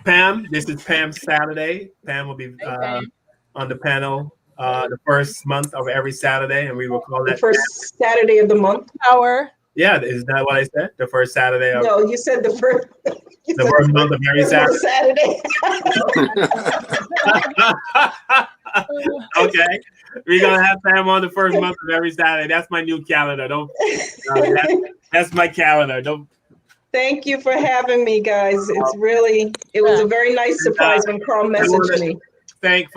Pam, this is Pam's Saturday. Pam will be on the panel the first month of every Saturday, and we will call that the first Saturday of the month. Hour. Yeah, is that what I said? The first Saturday of No, you said the first. The first month of every Saturday. Okay, we're gonna have Pam on the first month of every Saturday. That's my new calendar. That's my calendar. Don't. Thank you for having me, guys. It was a very nice surprise when Carl messaged me. Thank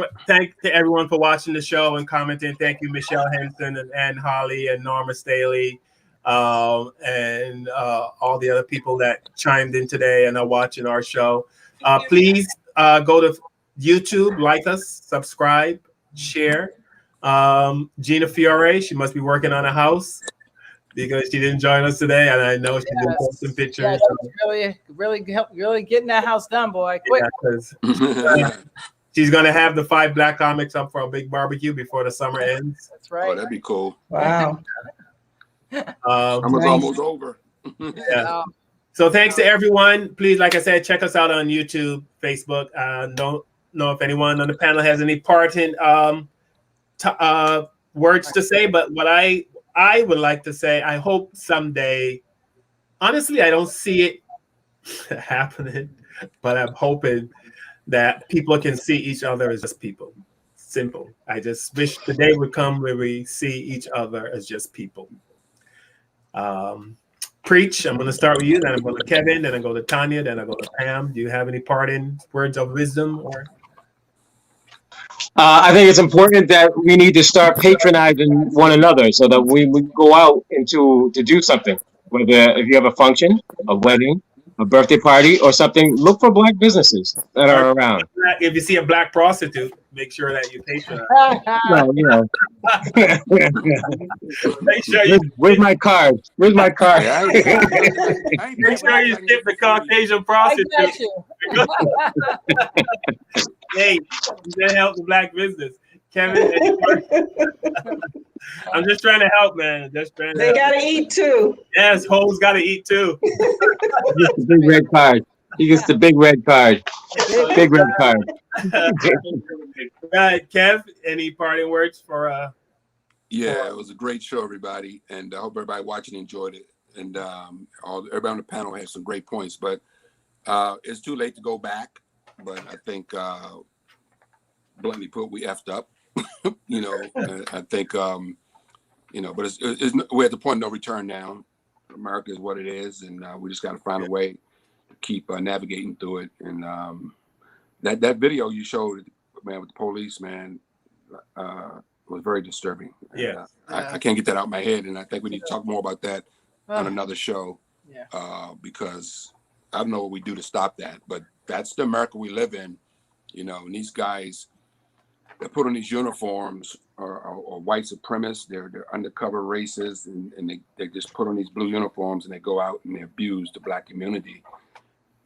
to everyone for watching the show and commenting. Thank you, Michelle Henson and Ann Holly and Norma Staley, and all the other people that chimed in today and are watching our show. Please go to YouTube, like us, subscribe, share. Gina Fiore, she must be working on a house because she didn't join us today, and I know she's been posting pictures. Yeah, really getting that house done, boy. Quick. Yeah, she's gonna have the 5 black comics up for a big barbecue before the summer ends. That's right. Oh, that'd be cool. Wow. Summer's almost over. Yeah. So thanks to everyone. Please, like I said, check us out on YouTube, Facebook. Don't know if anyone on the panel has any parting words to say, but what I would like to say, I hope someday, honestly, I don't see it happening, but I'm hoping that people can see each other as just people. Simple. I just wish the day would come where we see each other as just people. Preach. I'm going to start with you, then I'm going to Kevin, then I go to Tanya, then I go to Pam. Do you have any parting words of wisdom? Or I think it's important that we need to start patronizing one another so that we go out to do something. Whether if you have a function, a wedding, a birthday party, or something, look for black businesses that are around. If you see a black prostitute, make sure that you patronize. Well, you know. Make sure you. Where's my card? Where's my card? Make sure you skip the Caucasian prostitute. Hey, you gotta help the black business. Kevin, I'm just trying to help, man. They gotta eat too. Yes, hoes gotta eat too. He gets the big red card. He gets the big red card. Big red card. Right, Kev, any parting words for Yeah, it was a great show, everybody, and I hope everybody watching enjoyed it. And everybody on the panel had some great points, but it's too late to go back. But I think, bluntly put, we effed up. You know, I think, you know, but we're at the point of no return now. America is what it is, and we just got to find a way to keep navigating through it. And that video you showed, man, with the police, man, was very disturbing. Yeah, I can't get that out of my head, and I think we need to talk more about that on another show. Yeah. Because I don't know what we do to stop that, but that's the America we live in, you know. And these guys that put on these uniforms are white supremacists. They're undercover racists, and they just put on these blue uniforms and they go out and they abuse the black community.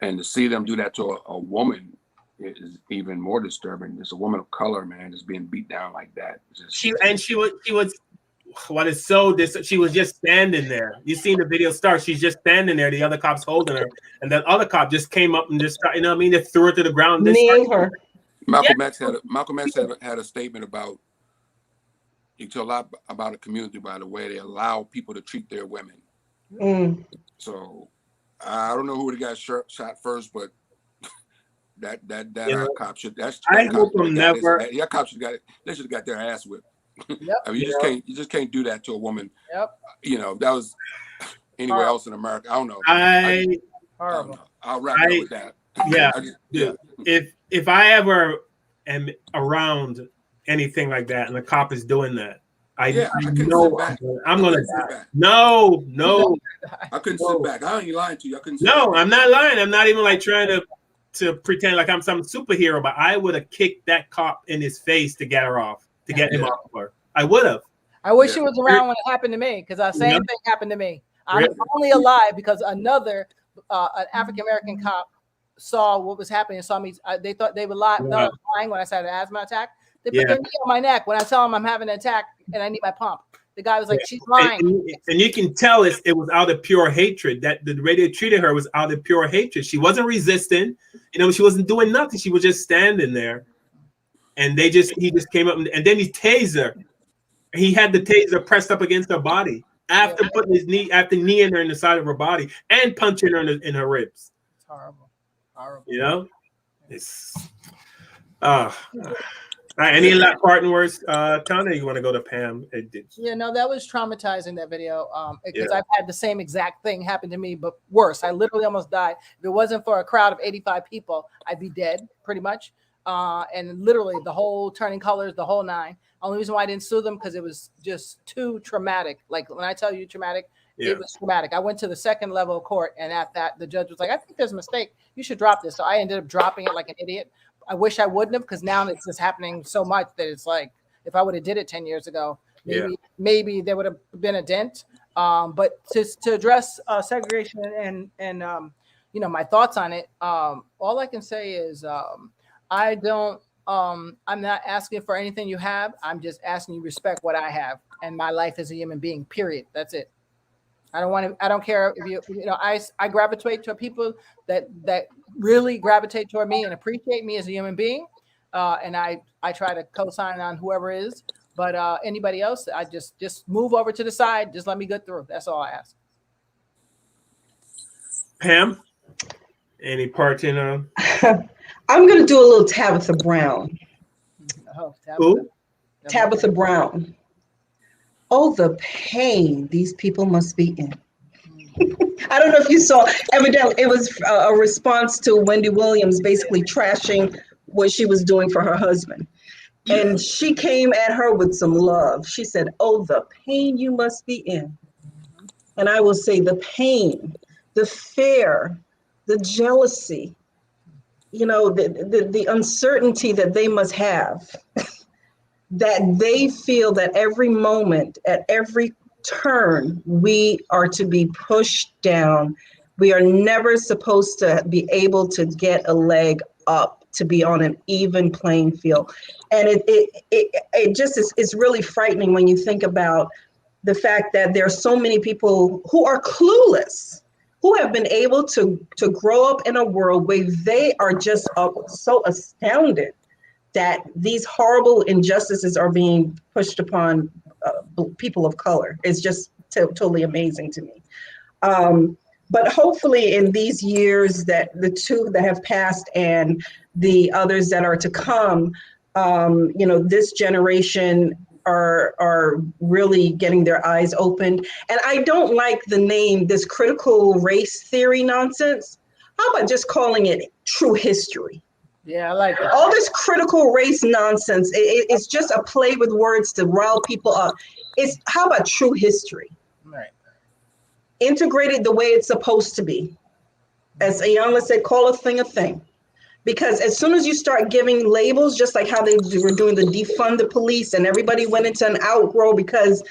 And to see them do that to a woman is even more disturbing. It's a woman of color, man, just being beat down like that. she was what is so she was just standing there. You seen the video start, she's just standing there, the other cops holding her, and that other cop just came up and just, you know what I mean, they threw her to the ground. Her. Malcolm X had a statement about, you tell a lot about a community by the way they allow people to treat their women. So I don't know who would have got shot first, but that cop should. That cop should have got it. They should have got their ass whipped. Yep. I mean, you just can't do that to a woman. Yep. You know, that was anywhere else in America. I don't know. Horrible. I'll wrap it up with that. Yeah. Yeah. If I ever am around anything like that and the cop is doing that, I know I'm gonna die. No. I couldn't sit back. I ain't lying to you. I couldn't sit No, back. I'm not lying. I'm not even like trying to pretend like I'm some superhero, but I would have kicked that cop in his face to get her off, to get him off her. I would have. I wish he was around when it happened to me, because the same thing happened to me. I'm only alive because another an African American cop saw what was happening and saw me. They thought they were lying when I said an asthma attack. They put their knee on my neck when I tell them I'm having an attack and I need my pump. The guy was like, she's lying. And you can tell it was out of pure hatred. That the way they treated her was out of pure hatred. She wasn't resisting. You know, she wasn't doing nothing. She was just standing there. And he just came up and then he tased her. He had the taser pressed up against her body after putting his kneeing her in the side of her body and punching her in her ribs. It's horrible. You know? It's all right, any last parting words, Tana? You want to go to Pam? Yeah, no, that was traumatizing, that video, because I've had the same exact thing happen to me, but worse. I literally almost died. If it wasn't for a crowd of 85 people, I'd be dead, pretty much. And literally the whole turning colors, the whole nine. Only reason why I didn't sue them, because it was just too traumatic. Like, when I tell you traumatic, it was traumatic. I went to the second level of court, and at that, the judge was like, I think there's a mistake. You should drop this. So I ended up dropping it like an idiot. I wish I wouldn't have, because now it's just happening so much that it's like, if I would have did it 10 years ago, maybe there would have been a dent. But to address segregation and you know, my thoughts on it, all I can say is I'm not asking for anything you have. I'm just asking you respect what I have and my life as a human being, period. That's it. I don't care if you know, I gravitate to people that really gravitate toward me and appreciate me as a human being. And I try to co-sign on whoever is, but anybody else, I just move over to the side. Just let me get through. That's all I ask. Pam, any parting? I'm going to do a little Tabitha Brown. Oh, Tabitha Brown. Oh, the pain these people must be in. I don't know if you saw, evidently it was a response to Wendy Williams basically trashing what she was doing for her husband. And she came at her with some love. She said, oh, the pain you must be in. And I will say the pain, the fear, the jealousy, you know, the uncertainty that they must have, that they feel that every moment, at every turn, we are to be pushed down. We are never supposed to be able to get a leg up, to be on an even playing field. And it just is, it's really frightening when you think about the fact that there are so many people who are clueless, who have been able to grow up in a world where they are just so astounded that these horrible injustices are being pushed upon people of color. It's just totally amazing to me. But hopefully in these years, that the two that have passed and the others that are to come, you know, this generation are really getting their eyes opened. And I don't like the name, this critical race theory nonsense. How about just calling it true history? Yeah, I like that. All this critical race nonsense, it's just a play with words to rile people up. How about true history? Right. Integrated the way it's supposed to be. As Ayanla said, call a thing. Because as soon as you start giving labels, just like how they were doing the defund the police and everybody went into an outgrow because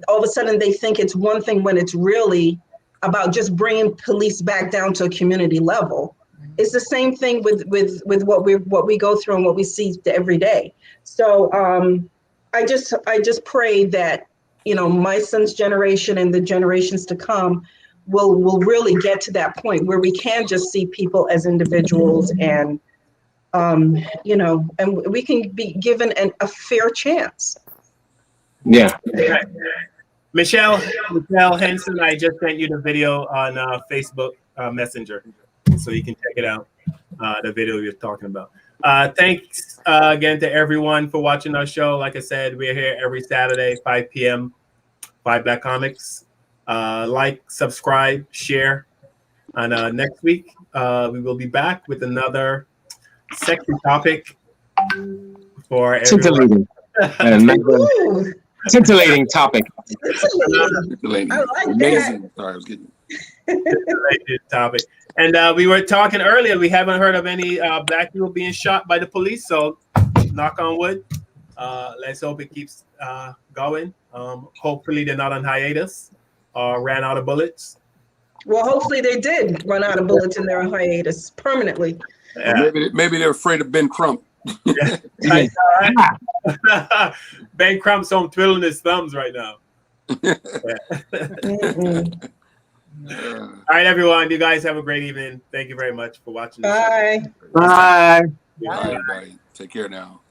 all of a sudden they think it's one thing when it's really about just bringing police back down to a community level. It's the same thing with what we go through and what we see every day. So I just pray that, you know, my son's generation and the generations to come will really get to that point where we can just see people as individuals and you know, and we can be given a fair chance. Yeah. Michelle Henson, I just sent you the video on Facebook Messenger, so you can check it out. The video you're talking about. Thanks again to everyone for watching our show. Like I said, we're here every Saturday, 5 p.m. 5 Black Comics. Like, subscribe, share. And next week, we will be back with another sexy topic for everyone. Titillating. Titillating topic. Titillating. I like Amazing. that. Sorry, I was getting Titillating topic. And we were talking earlier, we haven't heard of any black people being shot by the police. So knock on wood. Let's hope it keeps going. Hopefully they're not on hiatus or ran out of bullets. Well, hopefully they did run out of bullets in their hiatus permanently. Yeah. maybe they're afraid of Ben Crump. Ben Crump's home twiddling his thumbs right now. All right, everyone. You guys have a great evening. Thank you very much for watching. Bye. Bye. Bye, everybody. Take care now.